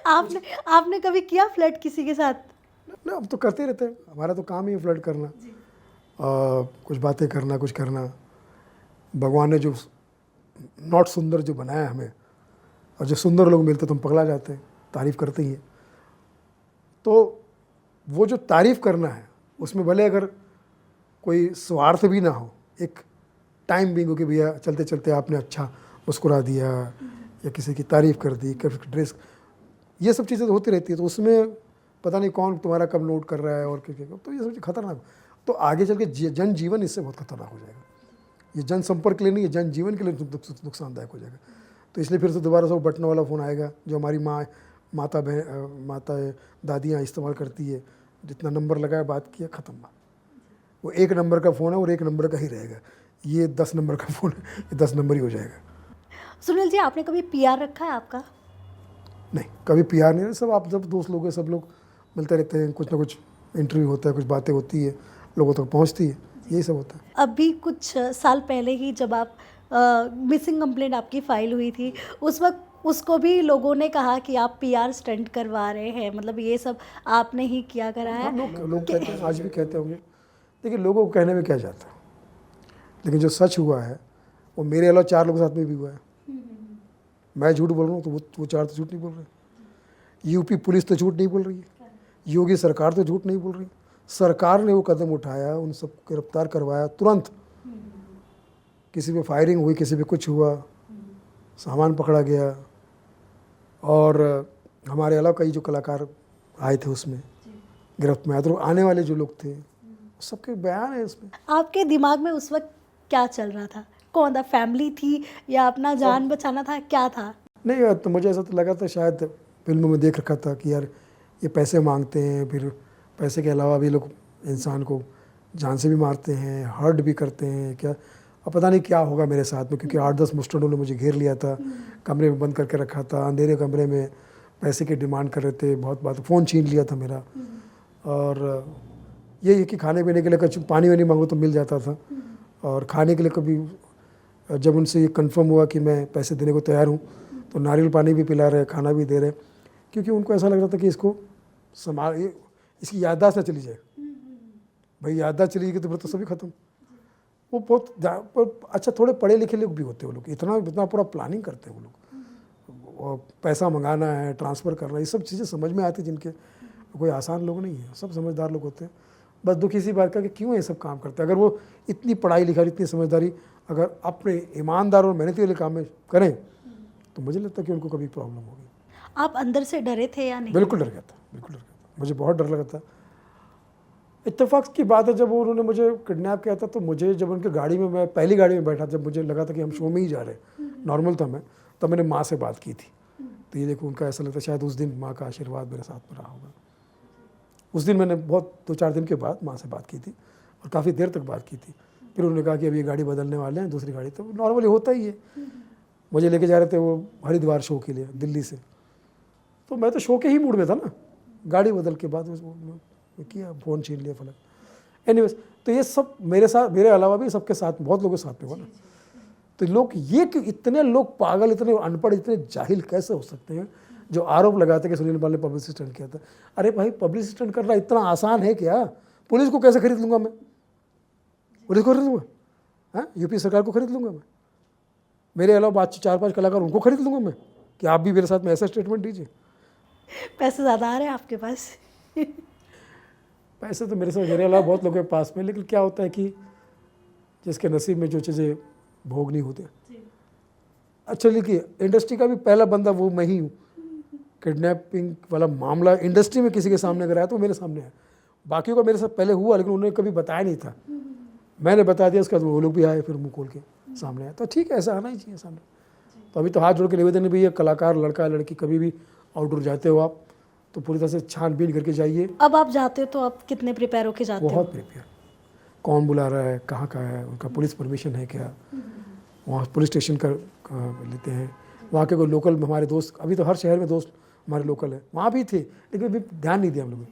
आपने कभी किया फ्लर्ट किसी के साथ? ना, अब तो करते रहते हैं, हमारा तो काम ही है फ्लर्ट करना, कुछ बातें करना, कुछ करना। भगवान ने जो नॉट सुंदर जो बनाया हमें, और जो सुंदर लोग मिलते तो हम पगला जाते हैं, तारीफ़ करते ही हैं। तो वो जो तारीफ़ करना है उसमें भले अगर कोई स्वार्थ भी ना हो, एक टाइम बिंग हो कि भैया चलते चलते आपने अच्छा मुस्कुरा दिया या किसी की तारीफ़ कर दी, कभी ड्रेस, ये सब चीज़ें तो होती रहती है। तो उसमें पता नहीं कौन तुम्हारा कब नोट कर रहा है और क्या, तो ये सब खतरनाक। तो आगे चल के जन जीवन इससे बहुत खतरनाक हो जाएगा। ये जन संपर्क के लिए नहीं, ये जन जीवन के लिए नुकसानदायक हो जाएगा। तो इसलिए फिर से दोबारा से वो बटन वाला फ़ोन आएगा जो हमारी माता दादियाँ इस्तेमाल करती है, जितना नंबर लगाया बात किया ख़त्म बात। वो 1 नंबर का फ़ोन है और 1 नंबर का ही रहेगा। ये 10 नंबर का फ़ोन है, ये 10 नंबर ही हो जाएगा। सुनील जी, आपने कभी पीआर रखा है आपका? नहीं, कभी पीआर नहीं है। सब आप जब दोस्त लोग हैं, सब लोग मिलते रहते हैं, कुछ ना कुछ इंटरव्यू होता है, कुछ बातें होती है, लोगों तक पहुंचती है, यही सब होता है। अभी कुछ साल पहले ही जब आप मिसिंग कंप्लेंट आपकी फाइल हुई थी, उस वक्त उसको भी लोगों ने कहा कि आप पीआर स्टंट करवा रहे हैं, मतलब ये सब आपने ही किया करा है। हाँ, लोग कहते हैं, आज भी कहते होंगे। देखिए, लोगों को कहने में क्या जाता है, लेकिन जो सच हुआ है वो मेरे अलावा 4 लोगों के साथ में भी हुआ है। मैं झूठ बोल रहा हूँ तो वो 4 तो झूठ नहीं बोल रहे। यूपी पुलिस तो झूठ नहीं बोल रही है, योगी सरकार तो झूठ नहीं बोल रही। सरकार ने वो कदम उठाया, उन सबको गिरफ्तार करवाया तुरंत। किसी पे फायरिंग हुई, किसी पे कुछ हुआ, सामान पकड़ा गया। और हमारे अलावा कई जो कलाकार आए थे उसमें गिरफ्त में आए, तो आने वाले जो लोग थे सबके बयान है इसमें। आपके दिमाग में उस वक्त क्या चल रहा था? कौन था? फैमिली थी या अपना जान बचाना था, क्या था? नहीं, तो मुझे ऐसा तो लगा था, शायद फिल्मों में देख रखा था कि यार ये पैसे मांगते हैं, फिर पैसे के अलावा भी लोग इंसान को जान से भी मारते हैं, हर्ट भी करते हैं क्या। अब पता नहीं क्या होगा मेरे साथ में, क्योंकि 8-10 मुस्टंडों ने मुझे घेर लिया था, कमरे में बंद करके रखा था, अंधेरे कमरे में पैसे की डिमांड कर रहे थे, बहुत बात, फ़ोन छीन लिया था मेरा। और ये है कि खाने पीने के लिए कुछ पानी वानी मांगो तो मिल जाता था, और खाने के लिए कभी जब उनसे ये कंफर्म हुआ कि मैं पैसे देने को तैयार हूँ, तो नारियल पानी भी पिला रहे, खाना भी दे रहे, क्योंकि उनको ऐसा लग रहा था कि इसको इसकी याददाश्त ना चली जाए। भाई याददाश्त चली जाएगी तो फिर तो सभी खत्म। वो बहुत अच्छा, थोड़े पढ़े लिखे लोग भी होते हैं वो लोग, इतना पूरा प्लानिंग करते हैं वो लोग। और पैसा मंगाना है, ट्रांसफ़र करना, ये सब चीज़ें समझ में आती, जिनके कोई आसान लोग नहीं है, सब समझदार लोग होते हैं। बस दुख इसी बात का कि क्यों ये सब काम करते हैं। अगर वो इतनी पढ़ाई लिखाई, इतनी समझदारी अगर अपने ईमानदार और मेहनती वाले काम में करें, तो मुझे लगता है कि उनको कभी प्रॉब्लम होगी। आप अंदर से डरे थे या नहीं? बिल्कुल डर गया था, बिल्कुल डर गया था, मुझे बहुत डर लगा था। इत्तेफाक की बात है, जब उन्होंने मुझे किडनैप किया था, तो मुझे जब उनकी गाड़ी में, मैं पहली गाड़ी में बैठा, जब मुझे लगा था कि हम शो में ही जा रहे हैं, नॉर्मल था मैं, तब मैंने माँ से बात की थी। तो ये देखो, उनका ऐसा लगता है शायद उस दिन माँ का आशीर्वाद मेरे साथ में रहा होगा। उस दिन मैंने बहुत 2-4 दिन के बाद माँ से बात की थी, और काफ़ी देर तक बात की थी। फिर उन्होंने कहा कि अभी ये गाड़ी बदलने वाले हैं, दूसरी गाड़ी, तो नॉर्मली होता ही है। मुझे लेके जा रहे थे वो हरिद्वार शो के लिए दिल्ली से, तो मैं तो शो के ही मूड में था ना, गाड़ी बदल के बाद किया, फ़ोन छीन लिया फलक। एनीवेज, तो ये सब मेरे साथ, मेरे अलावा भी सबके साथ, बहुत लोगों के साथ में हुआ ना। तो लोग ये कि इतने लोग पागल, इतने अनपढ़, इतने जाहिल कैसे हो सकते हैं जो आरोप लगाते हैं कि सुनील बाल ने पब्लिसिटी स्टंट किया था। अरे भाई, पब्लिसिटी स्टंट करना इतना आसान है क्या? पुलिस को कैसे खरीद लूँगा मैं? पुलिस को खरीद लूँगा? हाँ, यूपी सरकार को खरीद लूँगा मैं? मेरे अलावा बात 4-5 कलाकार, उनको खरीद लूँगा मैं कि आप भी मेरे साथ में ऐसा स्टेटमेंट दीजिए। पैसे ज़्यादा आ रहे हैं आपके पास? पैसे तो मेरे अलावा बहुत लोगों के पास में, लेकिन क्या होता है कि जिसके नसीब में जो चीज़ें भोगनी होती है। अच्छा, देखिए, इंडस्ट्री का भी पहला बंदा वो मैं ही हूँ। किडनैपिंग वाला मामला इंडस्ट्री में किसी के सामने अगर आया तो मेरे सामने है। बाकियों का मेरे साथ पहले हुआ, लेकिन उन्होंने कभी बताया नहीं था। मैंने बता दिया, उसके बाद वो लोग भी आए, फिर मुँह खोल के सामने आए। तो ठीक है, ऐसा आना ही चाहिए सामने। तो अभी तो हाथ जोड़ के निवेदन है, भैया कलाकार, लड़का लड़की, कभी भी आउटडोर जाते हो आप, तो पूरी तरह से छानबीन करके जाइए। अब आप जाते हो तो आप कितने प्रिपेयर होके जाते हो? बहुत प्रिपेयर, कौन बुला रहा है, कहाँ का है, उनका पुलिस परमिशन है क्या, वहाँ पुलिस स्टेशन का लेते हैं। वहाँ के कोई लोकल हमारे दोस्त, अभी तो हर शहर में दोस्त हमारे लोकल है, वहाँ भी थे, लेकिन अभी ध्यान नहीं दिया हम लोग।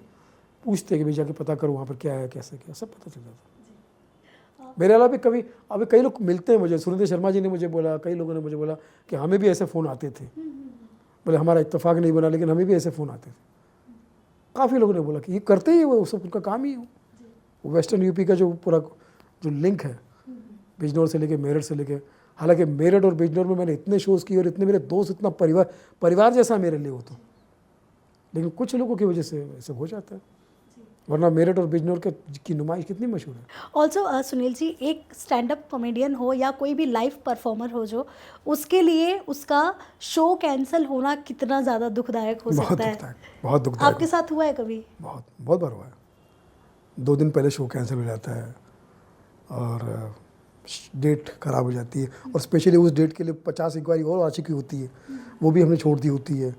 पूछते कि भाई जाके पता करो वहाँ पर क्या है, कैसे क्या, सब पता चल जाता। मेरे अलावा भी कभी, अभी कई लोग मिलते हैं मुझे, सुरेंद्र शर्मा जी ने मुझे बोला, कई लोगों ने मुझे बोला कि हमें भी ऐसे फ़ोन आते थे। बोले हमारा इत्तेफाक नहीं बना, लेकिन हमें भी ऐसे फ़ोन आते थे। काफ़ी लोगों ने बोला कि ये करते ही वो सब, उनका काम ही हो। वेस्टर्न यूपी का जो पूरा जो लिंक है, बिजनौर से लेके मेरठ से लेके, हालांकि मेरठ और बिजनौर में मैंने इतने शोज़ किए और इतने मेरे दोस्त, इतना परिवार जैसा मेरे लिए हो, तो लेकिन कुछ लोगों की वजह से ऐसे हो जाता है, वरना मेरठ और बिजनौर की नुमाइश कितनी मशहूर है। ऑल्सो सुनील जी, एक स्टैंड अप कॉमेडियन हो या कोई भी लाइव परफॉर्मर हो, जो उसके लिए उसका शो कैंसिल होना कितना ज़्यादा दुखदायक हो सकता है? बहुत दुखदायक। आपके साथ हुआ है कभी? बहुत बार हुआ है। 2 दिन पहले शो कैंसिल हो जाता है और डेट ख़राब हो जाती है, और स्पेशली उस डेट के लिए 50 इंक्वायरी और आ चुकी होती है, वो भी हमने छोड़ दी होती है।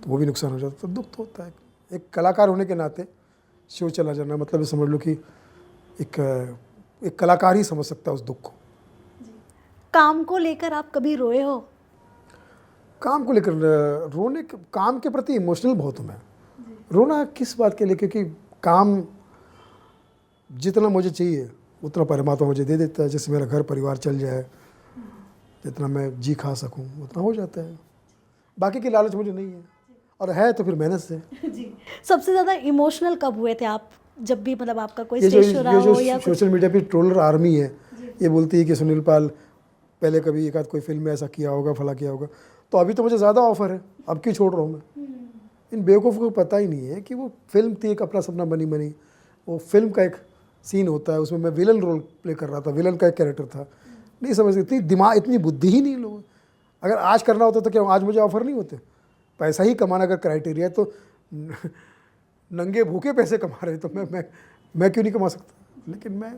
तो वो भी नुकसान हो जाता है, तो दुख तो होता है। एक कलाकार होने के नाते शो चला जाना मतलब ये समझ लो कि एक कलाकार ही समझ सकता है उस दुख को। काम को लेकर आप कभी रोए हो? काम को लेकर काम के प्रति इमोशनल बहुत हूँ मैं। रोना किस बात के लिए, क्योंकि काम जितना मुझे चाहिए उतना परमात्मा मुझे दे देता है। जैसे मेरा घर परिवार चल जाए, जितना मैं जी खा सकूं उतना हो जाता है। बाकी की लालच मुझे नहीं है, और है तो फिर मेहनत से। जी। सबसे ज़्यादा इमोशनल कब हुए थे आप, जब भी मतलब आपका कोई ये स्टेज शो रहा जो हो या कुछ? सोशल मीडिया पे ट्रोलर आर्मी है, ये बोलती है कि सुनील पाल पहले कभी एक आध कोई फिल्म में ऐसा किया होगा, फला किया होगा, तो अभी तो मुझे ज़्यादा ऑफर है, अब क्यों छोड़ रहा हूँ मैं। इन बेवकूफ़ को पता ही नहीं है कि वो फिल्म थी एक अपना सपना बनी बनी, वो फिल्म का एक सीन होता है, उसमें मैं विलन रोल प्ले कर रहा था, विलन का एक कैरेक्टर था। नहीं समझ, इतनी दिमाग इतनी बुद्धि ही नहीं लोग। अगर आज करना होता तो क्या आज मुझे ऑफर नहीं होते? पैसा ही कमाना अगर क्राइटेरिया है तो नंगे भूखे पैसे कमा रहे तो मैं क्यों नहीं कमा सकता? लेकिन मैं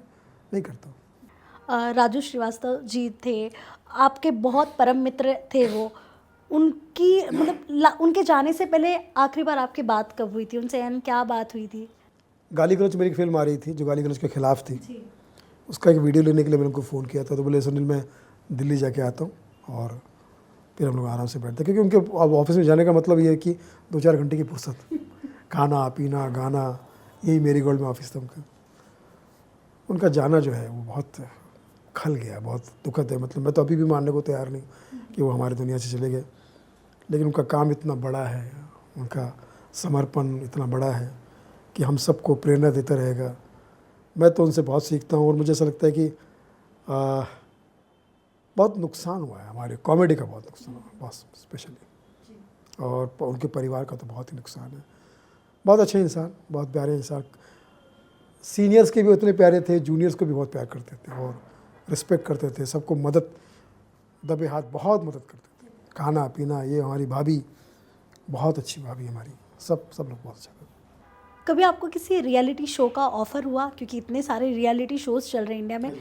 नहीं करता हूँ। राजू श्रीवास्तव जी थे, आपके बहुत परम मित्र थे वो। उनकी मतलब उनके जाने से पहले आखिरी बार आपकी बात कब हुई थी उनसे, एंड क्या बात हुई थी? गाली गलौज मेरी एक फिल्म आ रही थी जो गाली गलौज के खिलाफ थी, उसका एक वीडियो लेने के लिए मैंने उनको फ़ोन किया था। तो बोले सुनील मैं दिल्ली जाके आता हूँ और फिर हम लोग आराम से बैठते, क्योंकि उनके अब ऑफिस में जाने का मतलब ये है कि 2-4 घंटे की फुर्सत, खाना पीना गाना, यही मेरी गोल्ड में ऑफिस था उनका। उनका जाना जो है वो बहुत खल गया, बहुत दुखद है। मतलब मैं तो अभी भी मानने को तैयार नहीं कि वो हमारी दुनिया से चले गए, लेकिन उनका काम इतना बड़ा है, उनका समर्पण इतना बड़ा है कि हम सबको प्रेरणा देता रहेगा। मैं तो उनसे बहुत सीखता हूँ, और मुझे ऐसा लगता है कि बहुत नुकसान हुआ है, हमारे कॉमेडी का बहुत नुकसान हुआ, बहुत स्पेशली, और उनके परिवार का तो बहुत ही नुकसान है। बहुत अच्छे इंसान, बहुत प्यारे इंसान, सीनियर्स के भी उतने प्यारे थे, जूनियर्स को भी बहुत प्यार करते थे और रिस्पेक्ट करते थे, सबको मदद, दबे हाथ बहुत मदद करते थे। खाना पीना, ये हमारी भाभी बहुत अच्छी भाभी हमारी, सब लोग बहुत अच्छा करते। कभी आपको किसी रियलिटी शो का ऑफर हुआ? क्योंकि इतने सारे रियलिटी शोज चल रहे हैं इंडिया में,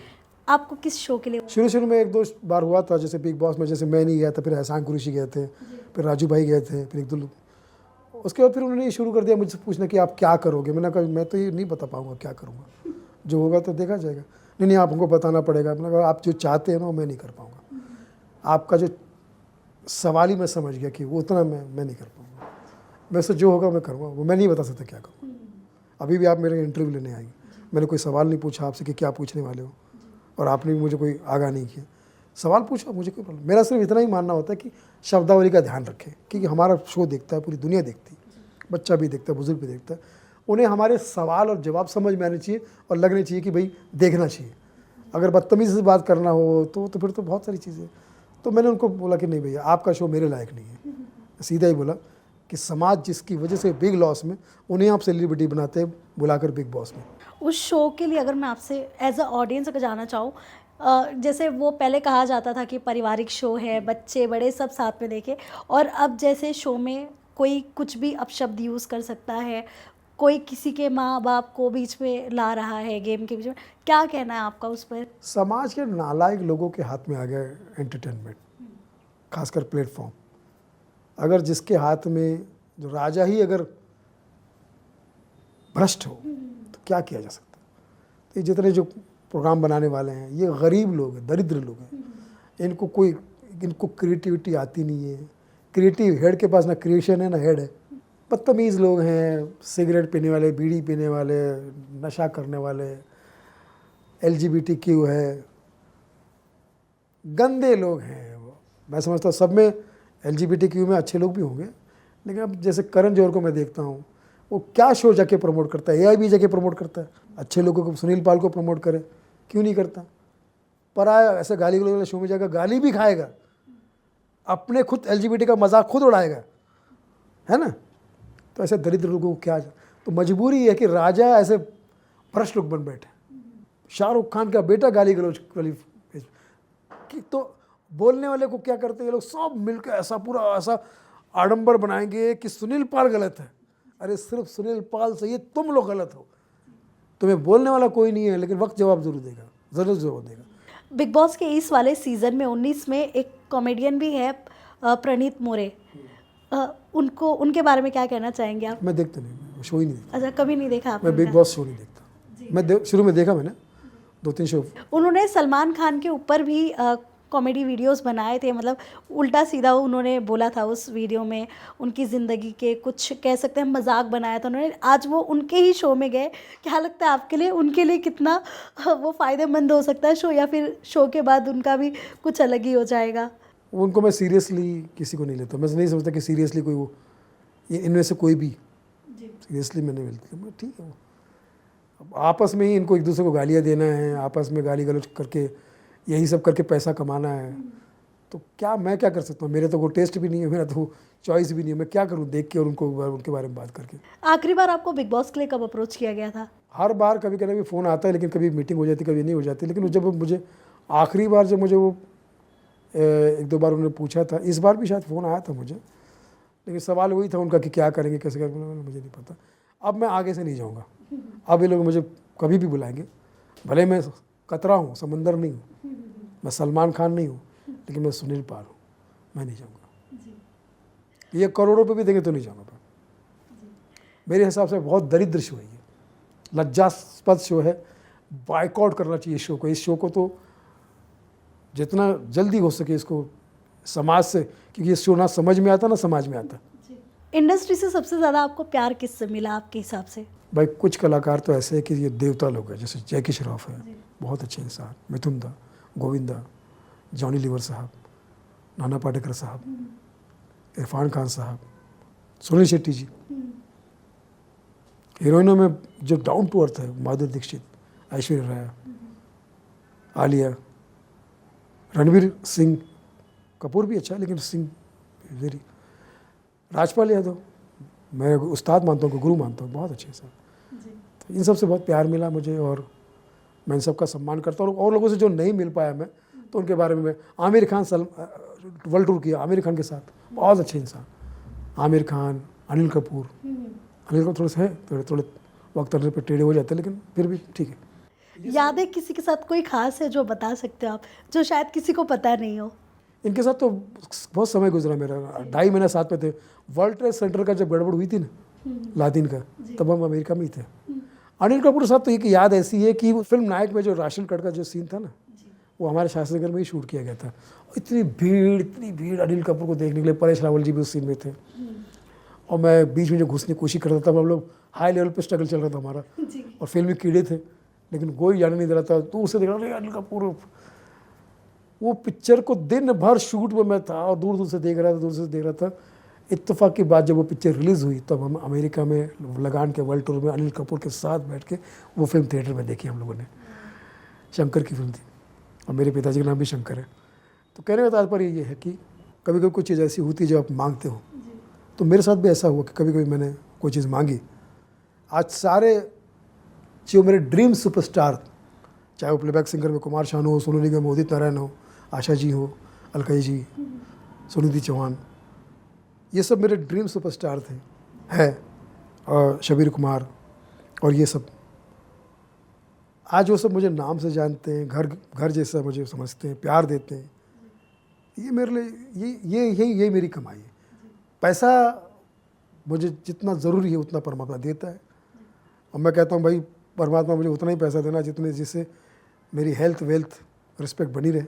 आपको किस शो के लिए? शुरू में 1-2 बार हुआ था, जैसे बिग बॉस में, जैसे मैं नहीं गया था, फिर एहसान कुरैशी गए थे, फिर राजू भाई गए थे, फिर 1-2 लोग। उसके बाद फिर उन्होंने ये शुरू कर दिया मुझसे पूछना कि आप क्या करोगे। मैंने कहा मैं तो ये नहीं बता पाऊँगा क्या करूँगा, जो होगा तो देखा जाएगा। नहीं आप हमको बताना पड़ेगा। मैंने कहा आप जो चाहते हैं ना मैं नहीं कर पाऊँगा। आपका जो सवाल ही मैं समझ गया कि वो उतना मैं नहीं कर पाऊँगा। वैसे जो होगा मैं करूँगा, वो मैं नहीं बता सकता क्या करूँ। अभी भी आप मेरे इंटरव्यू लेने आएंगे, मैंने कोई सवाल नहीं पूछा आपसे कि क्या पूछने वाले हो, और आपने भी मुझे कोई आगाह नहीं किया। सवाल पूछा, मुझे कोई प्रॉब्लम। मेरा सिर्फ इतना ही मानना होता है कि शब्दावली का ध्यान रखें, क्योंकि हमारा शो देखता है, पूरी दुनिया देखती है, बच्चा भी देखता है, बुजुर्ग भी देखता है। उन्हें हमारे सवाल और जवाब समझ में आने चाहिए और लगने चाहिए कि भाई देखना चाहिए। अगर बदतमीज़ी से बात करना हो तो फिर तो बहुत सारी चीज़ें। तो मैंने उनको बोला कि नहीं भैया आपका शो मेरे लायक नहीं है। सीधा ही बोला कि समाज जिसकी वजह से बिग लॉस में, उन्हें आप सेलिब्रिटी बनाते हैं बुलाकर बिग बॉस में। उस शो के लिए अगर मैं आपसे एज अ ऑडियंस अगर जाना चाहूँ, जैसे वो पहले कहा जाता था कि पारिवारिक शो है, बच्चे बड़े सब साथ में देखें, और अब जैसे शो में कोई कुछ भी अपशब्द यूज़ कर सकता है, कोई किसी के माँ बाप को बीच में ला रहा है गेम के बीच में, क्या कहना है आपका उस पर? समाज के नालायक लोगों के हाथ में आ गया एंटरटेनमेंट, खासकर प्लेटफॉर्म। अगर जिसके हाथ में जो राजा ही अगर भ्रष्ट हो तो क्या किया जा सकता है। तो ये जितने जो प्रोग्राम बनाने वाले हैं ये गरीब लोग हैं, दरिद्र लोग हैं। इनको क्रिएटिविटी आती नहीं है। क्रिएटिव हेड के पास ना क्रिएशन है ना हेड है। बदतमीज़ लोग हैं, सिगरेट पीने वाले, बीड़ी पीने वाले, नशा करने वाले, LGBTQ है, गंदे लोग हैं। मैं समझता हूँ सब में LGBTQ में अच्छे लोग भी होंगे, लेकिन अब जैसे करण जौहर को मैं देखता हूँ, वो क्या शो जाके प्रमोट करता है, AIB जाके प्रमोट करता है। अच्छे लोगों को, सुनील पाल को प्रमोट करे, क्यों नहीं करता? पर आया ऐसे गाली गलौज वाले शो में जाकर गाली भी खाएगा, अपने खुद LGBT का मजाक खुद उड़ाएगा, है ना। तो ऐसे दरिद्र लोगों को क्या, तो मजबूरी है कि राजा ऐसे भ्रष्ट लोग बन बैठे। शाहरुख खान का बेटा गाली गलौज वाली, तो बोलने वाले को क्या करते हैं ये लोग, सब मिलकर ऐसा पूरा ऐसा आडंबर बनाएंगे कि सुनील पाल गलत है। अरे सिर्फ सुनील पाल सही है, तुम लोग गलत हो। तुम्हें बोलने वाला कोई नहीं है, लेकिन वक्त जवाब जरूर देगा, ज़रूर जवाब देगा। बिग बॉस के इस वाले सीज़न में 19 में एक कॉमेडियन भी है, प्रणीत मोरे। उनको उनके बारे में क्या कहना चाहेंगे आप? मैं देखता नहीं, मैं शो ही नहीं देखता। अच्छा, कभी नहीं देखा आपने मैं बिग उनका? बॉस शो नहीं देखता। शुरू में देखा मैंने 2-3 शो। उन्होंने सलमान खान के ऊपर भी कॉमेडी वीडियोस बनाए थे, मतलब उल्टा सीधा उन्होंने बोला था उस वीडियो में, उनकी ज़िंदगी के कुछ कह सकते हैं मजाक बनाया था उन्होंने। आज वो उनके ही शो में गए, क्या लगता है आपके लिए उनके लिए कितना वो फ़ायदेमंद हो सकता है शो, या फिर शो के बाद उनका भी कुछ अलग ही हो जाएगा? उनको मैं सीरियसली किसी को नहीं लेता। मैं नहीं समझता कि सीरियसली कोई वो इनमें से कोई भी सीरियसली मैं नहीं मिलती। मैं ठीक है, वो अब आपस में ही इनको एक दूसरे को गालियाँ देना है, आपस में गाली गलौज करके यही सब करके पैसा कमाना है। तो क्या मैं क्या कर सकता हूँ? मेरे तो वो टेस्ट भी नहीं है, मेरा तो चॉइस भी नहीं है। मैं क्या करूँ देख के और उनको उनके बारे में बात करके। आखिरी बार आपको बिग बॉस के लिए कब अप्रोच किया गया था? हर बार कभी कभी फ़ोन आता है, लेकिन कभी मीटिंग हो जाती, कभी नहीं हो जाती। लेकिन जब मुझे आखिरी बार जब मुझे वो 1-2 बार उन्होंने पूछा था, इस बार भी शायद फ़ोन आया था मुझे, लेकिन सवाल वही था उनका कि क्या करेंगे, कैसे करेंगे, मुझे नहीं पता। अब मैं आगे से नहीं जाऊँगा। अब ये लोग मुझे कभी भी बुलाएंगे, भले मैं कतरा हूँ, समंदर नहीं हूँ, मैं सलमान खान नहीं हूँ, लेकिन मैं सुनील पाल हूँ, मैं नहीं जाऊँगा। ये करोड़ों पे भी देंगे तो नहीं जाऊँगा। मेरे हिसाब से बहुत दरिद्र शो है ये, लज्जास्पद शो है। बायकॉट करना चाहिए शो को। इस शो को तो जितना जल्दी हो सके इसको समाज से, क्योंकि ये शो ना समझ में आता ना समाज में आता। इंडस्ट्री से सबसे ज़्यादा आपको प्यार किससे मिला आपके हिसाब से? भाई कुछ कलाकार तो ऐसे हैं कि ये देवता लोग हैं, जैसे जैकी श्रॉफ है, बहुत अच्छे इंसान, मिथुन दा, गोविंदा, जॉनी लीवर साहब, नाना पाटेकर साहब, इरफान खान साहब, सुनील शेट्टी जी। हीरोइनों में जो डाउन टू अर्थ है, माधुरी दीक्षित, ऐश्वर्या राय, आलिया, रणवीर सिंह कपूर भी अच्छा है, लेकिन सिंह वेरी, राजपाल यादव मैं उस्ताद मानता हूँ, गुरु मानता हूँ, बहुत अच्छे हैं सर। तो इन सब से बहुत प्यार मिला मुझे, और मैं इन सब का सम्मान करता हूँ। और लोगों से जो नहीं मिल पाया मैं, तो उनके बारे में आमिर खान वर्ल्ड टूर किया आमिर खान के साथ, बहुत अच्छे इंसान। आमिर खान, अनिल कपूर, अनिल कपूर थोड़े से है, थोड़े वक्त आने पर टेढ़े हो जाते हैं, लेकिन फिर भी ठीक है। यादें किसी के साथ कोई खास है जो बता सकते हो आप, जो शायद किसी को पता नहीं हो? इनके साथ तो बहुत समय गुजरा मेरा, 2.5 महीना साथ में थे। वर्ल्ड ट्रेड सेंटर का जब गड़बड़ हुई थी ना, लादिन का, तब हम अमेरिका में ही थे। अनिल कपूर साहब तो एक याद ऐसी है कि वो फिल्म नायक में जो राशन कार्ड का जो सीन था ना, वो हमारे शास्त्रीनगर में ही शूट किया गया था। इतनी भीड़ अनिल कपूर को देखने के लिए। परेश रावल जी भी उस सीन में थे, और मैं बीच में जो घुसने की कोशिश करता था, हम लोग हाई लेवल पे स्ट्रगल चल रहा था हमारा, और फिल्मी कीड़े थे, लेकिन कोई जाने नहीं दे रहा था। दूर से देख रहा था अनिल कपूर। वो पिक्चर को दिन भर शूट में मैं था, और दूर दूर से देख रहा था। इत्तेफाक की बात, जब वो पिक्चर रिलीज़ हुई तब हम अमेरिका में लगान के वर्ल्ड टूर में अनिल कपूर के साथ बैठ के वो फिल्म थिएटर में देखी हम लोगों ने। शंकर की फिल्म थी, और मेरे पिताजी का नाम भी शंकर है। तो कहने का तात्पर्य ये है कि कभी कभी कोई चीज़ ऐसी होती है जो आप मांगते हो, तो मेरे साथ भी ऐसा हुआ कि कभी कभी मैंने कोई चीज़ मांगी। आज सारे जो मेरे ड्रीम सुपरस्टार, चाहे वो प्लेबैक सिंगर में कुमार शानू हो, सोनू निगम हो, उदित नारायण हो, आशा जी हो, अलकाई जी, सुनिधि चौहान, ये सब मेरे ड्रीम सुपरस्टार थे, है, और शबीर कुमार, और ये सब आज वो सब मुझे नाम से जानते हैं, घर जैसा मुझे समझते हैं, प्यार देते हैं। ये मेरे लिए यही मेरी कमाई है। पैसा मुझे जितना ज़रूरी है उतना परमात्मा देता है, और मैं कहता हूँ भाई परमात्मा मुझे उतना ही पैसा देना जिससे मेरी हेल्थ वेल्थ रिस्पेक्ट बनी रहे,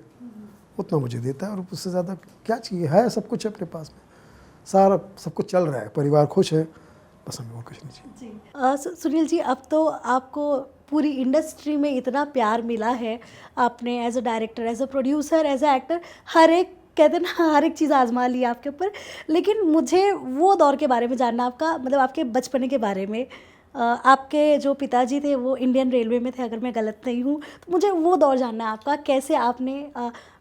उतना मुझे देता है। और उससे ज़्यादा क्या चाहिए? है सब कुछ अपने पास में, सारा सब कुछ चल रहा है, परिवार खुश है, बस हमें और कुछ नहीं चाहिए। सुनील जी, अब तो आपको पूरी इंडस्ट्री में इतना प्यार मिला है, आपने as a director, as a producer, as a actor, हर एक कहते हैं ना हर एक चीज़ आजमा ली आपके ऊपर। लेकिन मुझे वो दौर के बारे में जानना, आपका मतलब आपके बचपने के बारे में। आपके जो पिताजी थे वो इंडियन रेलवे में थे, अगर मैं गलत नहीं हूँ, तो मुझे वो दौर जानना है आपका, कैसे आपने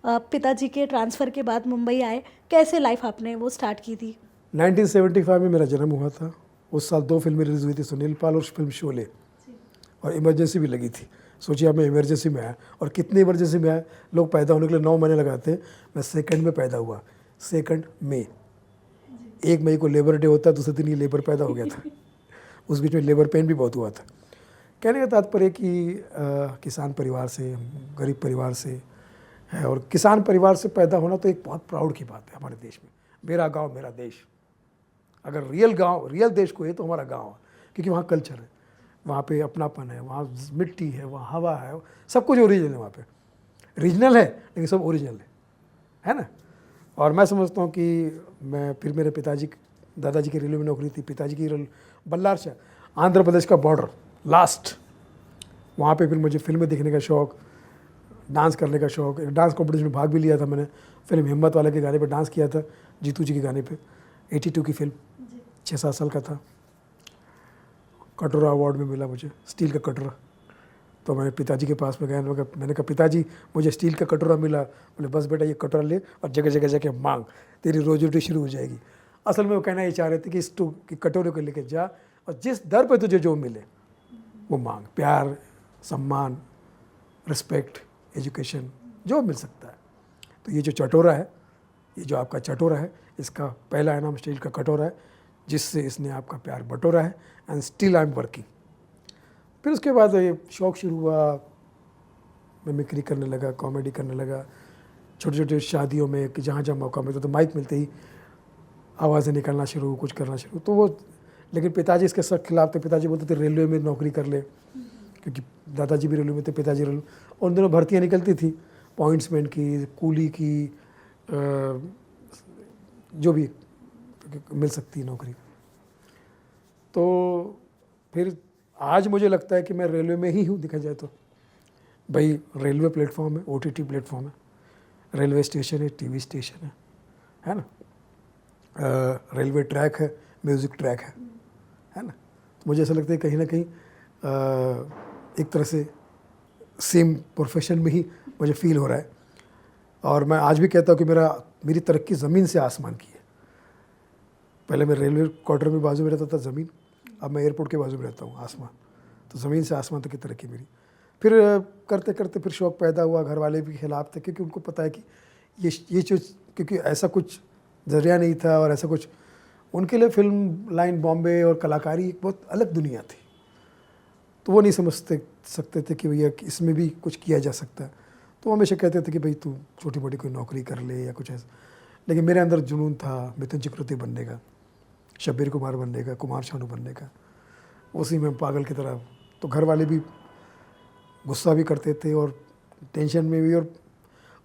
पिताजी के ट्रांसफ़र के बाद मुंबई आए, कैसे लाइफ आपने वो स्टार्ट की थी? 1975 में मेरा जन्म हुआ था। उस साल 2 फिल्में रिलीज़ हुई थी, सुनील पाल और फिल्म शोले, और इमरजेंसी भी लगी थी। सोचिए आप, मैं इमरजेंसी में आया, और कितनी इमरजेंसी में आया, लोग पैदा होने के लिए 9 महीने लगाते हैं, मैं 2 में पैदा हुआ, 2 मई। 1 मई को लेबर डे होता है, दूसरे दिन ही लेबर पैदा हो गया था। उस बीच में लेबर पेन भी बहुत हुआ था। कहने का तात्पर्य कि किसान परिवार से, गरीब परिवार से है, और किसान परिवार से पैदा होना तो एक बहुत प्राउड की बात है हमारे देश में। मेरा गांव मेरा देश, अगर रियल गांव, रियल देश को है तो हमारा गांव है, क्योंकि वहाँ कल्चर है, वहाँ पे अपनापन है, वहाँ मिट्टी है, वहाँ हवा है, सब कुछ ओरिजिनल है वहाँ पे। रीजनल है लेकिन सब ओरिजिनल है ना। और मैं समझता हूँ कि मैं फिर मेरे पिताजी, दादाजी की रेलवे में नौकरी थी, पिताजी की बल्लार से आंध्र प्रदेश का बॉर्डर लास्ट, वहाँ पे फिर मुझे फिल्में देखने का शौक़, डांस करने का शौक़। एक डांस कॉम्पिटिशन में भाग भी लिया था मैंने, फिल्म हिम्मत वाले के गाने पे डांस किया था, जीतू जी के गाने पे, 82 की फिल्म, 6-7 साल का था। कटोरा अवार्ड में मिला मुझे, स्टील का कटोरा। तो मैं पिताजी के पास में गया, मैंने कहा पिताजी मुझे स्टील का कटोरा मिला। बोले बस बेटा ये कटोरा ले और जगह जगह जाके मांग, तेरी रोजी रोटी शुरू हो जाएगी। असल में वो कहना ये चाह रहे थे कि इस कटोरे को लेके जा और जिस दर पे तुझे जो मिले वो मांग, प्यार, सम्मान, रिस्पेक्ट, एजुकेशन, जो मिल सकता है। तो ये जो चटोरा है, ये जो आपका चटोरा है, इसका पहला इनाम स्टील का कटोरा है, जिससे इसने आपका प्यार बटोरा है। And still I am working. फिर उसके बाद ये शौक़ शुरू हुआ, मिमिक्री करने लगा, कॉमेडी करने लगा, छोटे छोटे शादियों में कि जहाँ जहाँ मौका मिलता तो माइक मिलते ही आवाज़ें निकलना शुरू, कुछ करना शुरू। तो वो, लेकिन पिताजी इसके सख्त खिलाफ थे। पिताजी बोलते थे रेलवे में नौकरी कर ले, क्योंकि दादाजी भी रेलवे में थे, पिताजी रेलवे। उन दोनों भर्तियाँ निकलती थी, पॉइंट्समैन की, कूली की, जो भी मिल सकती है नौकरी। तो फिर आज मुझे लगता है कि मैं रेलवे में ही हूँ, देखा जाए तो। भाई रेलवे प्लेटफॉर्म है, OTT प्लेटफॉर्म है, रेलवे स्टेशन है, TV स्टेशन है ना, रेलवे ट्रैक है, म्यूज़िक ट्रैक है ना। तो मुझे ऐसा लगता है कहीं ना कहीं एक तरह से सेम प्रोफेशन में ही मुझे फील हो रहा है। और मैं आज भी कहता हूँ कि मेरी तरक्की ज़मीन से आसमान की है। पहले मैं रेलवे क्वार्टर में बाजू में रहता था ज़मीन, अब मैं एयरपोर्ट के बाजू में रहता हूँ आसमान। तो ज़मीन से आसमान तक की तरक्की मेरी। फिर करते करते फिर शौक़ पैदा हुआ, घर वाले भी खिलाफ थे, क्योंकि उनको पता है कि ये चीज़, क्योंकि ऐसा कुछ ज़रिया नहीं था और ऐसा कुछ, उनके लिए फिल्म लाइन बॉम्बे और कलाकारी एक बहुत अलग दुनिया थी। तो वो नहीं समझ सकते थे कि भैया इसमें भी कुछ किया जा सकता है। तो वो हमेशा कहते थे कि भाई तू छोटी मोटी कोई नौकरी कर ले या कुछ ऐसा। लेकिन मेरे अंदर जुनून था मिथुन चक्रवर्ती बनने का, शब्बीर कुमार बनने का, कुमार शानू बनने का, उसी में पागल की तरह। तो घर वाले भी गुस्सा भी करते थे और टेंशन में भी,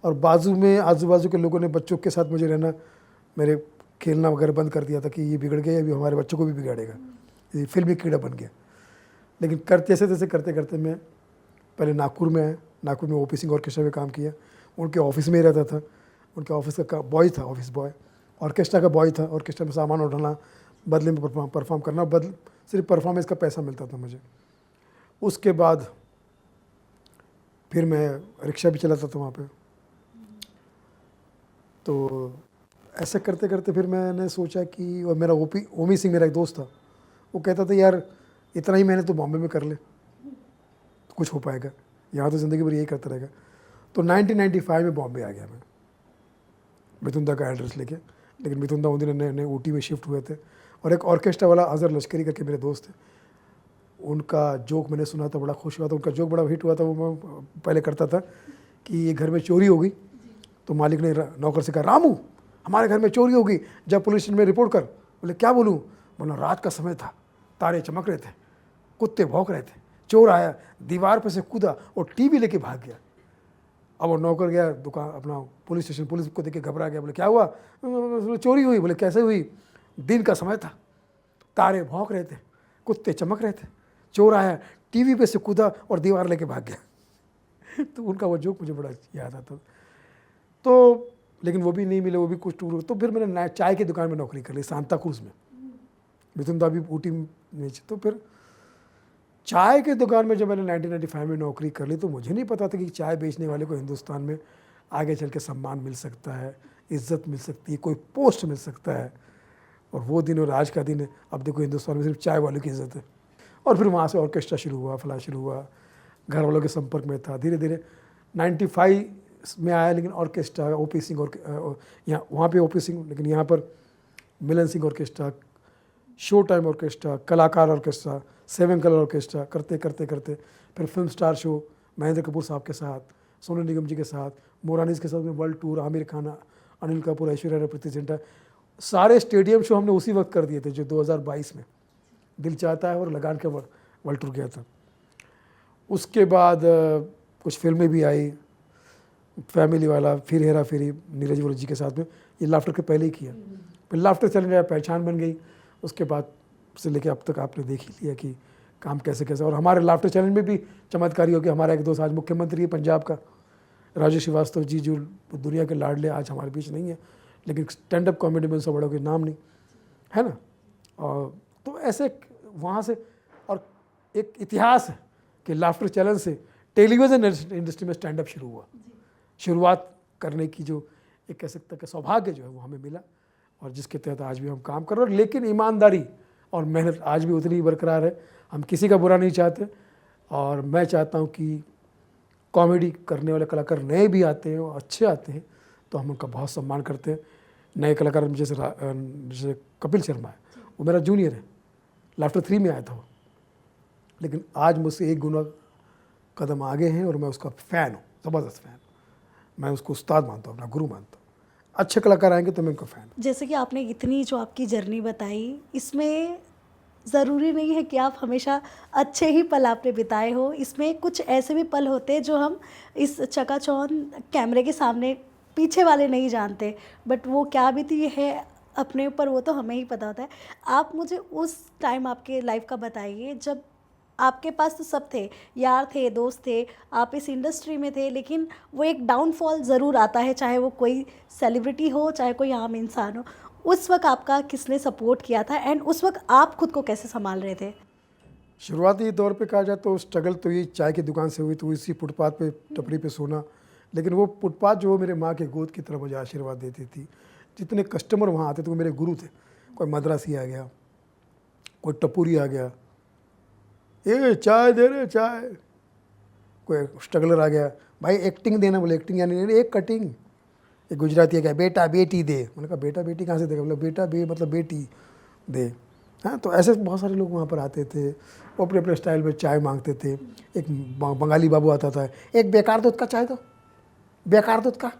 और बाजू में आजू बाजू के लोगों ने बच्चों के साथ मुझे रहना, मेरे खेलना वगैरह बंद कर दिया था कि ये बिगड़ गया, अभी हमारे बच्चों को भी बिगाड़ेगा, ये फिल्मी कीड़ा बन गया। लेकिन जैसे तैसे करते करते मैं पहले नागपुर में आया, नागपुर में OP सिंह ऑर्केस्ट्रा में काम किया, उनके ऑफिस में ही रहता था। उनके ऑफिस का बॉय था, ऑफिस बॉय, ऑर्केस्ट्रा का बॉय था। ऑर्केस्ट्रा में सामान उठाना, बदले में परफॉर्म करना, सिर्फ परफॉर्मेंस का पैसा मिलता था मुझे। उसके बाद फिर मैं रिक्शा भी चलाता था वहाँ पे। तो ऐसा करते करते फिर मैंने सोचा कि, और मेरा ओमी सिंह मेरा एक दोस्त था, वो कहता था यार इतना ही मेहनत तो बॉम्बे में कर ले तो कुछ हो पाएगा, यहाँ तो ज़िंदगी भर यही करता रहेगा। तो 1995 में बॉम्बे आ गया मैं, मिथुन दा का एड्रेस लेके। लेकिन मिथुन दा उन दिनों नए OT में शिफ्ट हुए थे, और एक ऑर्केस्ट्रा वाला अजहर लश्करी करके मेरे दोस्त थे, उनका जोक मैंने सुना था, बड़ा खुश हुआ था। उनका जोक बड़ा हिट हुआ था। वो मैं पहले करता था कि ये घर में चोरी हो गई, तो मालिक ने नौकर से कहा रामू हमारे घर में चोरी हो गई, जब पुलिस स्टेशन में रिपोर्ट कर। बोले क्या बोलूँ? बोला रात का समय था, तारे चमक रहे थे, कुत्ते भौंक रहे थे, चोर आया, दीवार पर से कूदा और TV लेके भाग गया। अब वो नौकर गया दुकान अपना पुलिस स्टेशन, पुलिस को देख के घबरा गया। बोले क्या हुआ? चोरी हुई। बोले कैसे हुई? दिन का समय था, तारे भौंक रहे थे, कुत्ते चमक रहे थे, चोर आया, TV पे से कूदा और दीवार लेके भाग गया। तो उनका वो जोक मुझे बड़ा याद आता। तो लेकिन वो भी नहीं मिले, वो भी कुछ टूर। तो फिर मैंने चाय की दुकान में नौकरी कर ली सांता क्रूज में, मिथुन दा भी OT में। तो फिर चाय की दुकान में जब मैंने 1995 में नौकरी कर ली, तो मुझे नहीं पता था कि चाय बेचने वाले को हिंदुस्तान में आगे चल के सम्मान मिल सकता है, इज्जत मिल सकती है, कोई पोस्ट मिल सकता है। और वो दिन और आज का दिन है, अब देखो हिंदुस्तान में सिर्फ चाय वालों की इज्जत है। और फिर वहाँ से ऑर्केस्ट्रा शुरू हुआ, फला शुरू हुआ, घर वालों के संपर्क में था। धीरे धीरे 95 में आया, लेकिन ऑर्केस्ट्रा OP सिंह और यहाँ वहाँ पे OP सिंह, लेकिन यहाँ पर Milan Singh orchestra, show time orchestra, Kalakar orchestra, 7 colour orchestra करते करते करते फिर film star show Mahendra Kapoor साहब के साथ, सोनू निगम जी के साथ, मोरानीस के साथ में वर्ल्ड टूर, आमिर खान, अनिल कपूर, ऐश्वर्या राय, प्रीति जिंटा, सारे स्टेडियम शो हमने उसी वक्त कर दिए थे जो 2022 में दिल चाहता है और लगान के वर्ल्ड टूर गया था। उसके बाद कुछ फिल्में भी आई, फैमिली वाला, फिर हेरा फेरी नीरज वोरा जी के साथ में, ये लाफ्टर के पहले ही किया। फिर लाफ्टर चैलेंज आया, पहचान बन गई। उसके बाद से लेके अब तक आपने देख ही लिया कि काम कैसे कैसे। और हमारे लाफ्टर चैलेंज में भी चमत्कारी हो कि हमारा एक दोस्त आज मुख्यमंत्री है पंजाब का, राजू श्रीवास्तव जी, जो दुनिया के लाडले, आज हमारे बीच नहीं है, लेकिन स्टैंड अप कॉमेडी में उनसे बड़ा कोई नाम नहीं है ना। और तो ऐसे वहाँ से, और एक इतिहास है कि लाफ्टर चैलेंज से टेलीविज़न इंडस्ट्री में स्टैंड अप शुरू हुआ। शुरुआत करने की जो एक कह सकते हैं कि सौभाग्य जो है वो हमें मिला, और जिसके तहत आज भी हम काम कर रहे हैं। लेकिन ईमानदारी और मेहनत आज भी उतनी ही बरकरार है। हम किसी का बुरा नहीं चाहते, और मैं चाहता हूँ कि कॉमेडी करने वाले कलाकार नए भी आते हैं और अच्छे आते हैं तो हम उनका बहुत सम्मान करते हैं। नए कलाकार जैसे कपिल शर्मा है, वो मेरा जूनियर है, लाफ्टर 3 में आया था वो, लेकिन आज मुझसे एक गुना कदम आगे हैं और मैं उसका फ़ैन हूँ, ज़बरदस्त फ़ैन। मैं उसको उस्ताद मानता हूँ, अपना गुरु मानता हूँ। अच्छे कलाकार आएंगे तो मैं उनका फ़ैन हूँ। जैसे कि आपने इतनी जो आपकी जर्नी बताई, इसमें ज़रूरी नहीं है कि आप हमेशा अच्छे ही पल आपने बिताए हो। इसमें कुछ ऐसे भी पल होते हैं जो हम इस चकाचौंध कैमरे के सामने पीछे वाले नहीं जानते, बट वो क्या बीती है अपने ऊपर वो तो हमें ही पता होता है। आप मुझे उस टाइम आपके लाइफ का बताइए जब आपके पास तो सब थे, यार थे, दोस्त थे, आप इस इंडस्ट्री में थे, लेकिन वो एक डाउनफॉल ज़रूर आता है, चाहे वो कोई सेलिब्रिटी हो, चाहे कोई आम इंसान हो। उस वक्त आपका किसने सपोर्ट किया था एंड उस वक्त आप खुद को कैसे संभाल रहे थे? शुरुआती दौर पे कहा जाए तो स्ट्रगल तो ये चाय की दुकान से हुई, तो इसी फुटपाथ पे, टपरी पे सोना। लेकिन वो फुटपाथ जो मेरे माँ के गोद की तरह मुझे आशीर्वाद देती थी। जितने कस्टमर वहाँ आते थे वो मेरे गुरु थे। कोई मद्रासी आ गया, कोई टपुरी आ गया, ये चाय दे रहे चाय, कोई स्ट्रगलर आ गया, भाई एक्टिंग देना, बोले एक्टिंग यानी नहीं, एक कटिंग। एक गुजराती है क्या, बेटा बेटी दे। मैंने कहा बेटा बेटी कहाँ से देगा, मतलब बेटा बे मतलब बेटी दे। हाँ, तो ऐसे बहुत सारे लोग वहाँ पर आते थे, वो अपने अपने स्टाइल में चाय मांगते थे। एक बंगाली बाबू आता था, एक बेकार दूध का चाय दो, बेकार दूध का।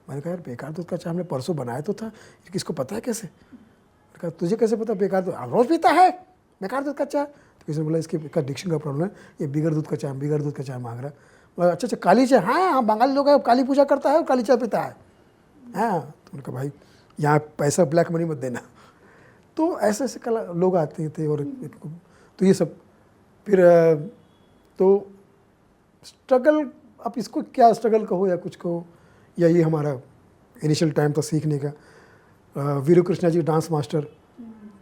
मैंने कहा यार बेकार दूध का चाय हमने परसों बनाया तो था, किसको पता है कैसे? मैंने कहा तुझे कैसे पता बेकार दूध, रोज़ पीता है बेकार दूध का चाय? तो किसी ने बोला इसका डिक्शन का प्रॉब्लम है, ये बिगर दूध का चाय, बिगर दूध का चाय मांग रहा है। बोला अच्छा अच्छा काली चाय, हाँ हाँ बंगाली लोग है, काली पूजा करता है और काली चाय पीता है। हाँ, तो उनका भाई यहाँ पैसा ब्लैक मनी मत देना। तो ऐसे ऐसे कला लोग आते थे। और तो ये सब फिर तो स्ट्रगल, आप इसको क्या स्ट्रगल कहो या कुछ कहो, या ये हमारा इनिशियल टाइम था सीखने का। वीरू कृष्णा जी डांस मास्टर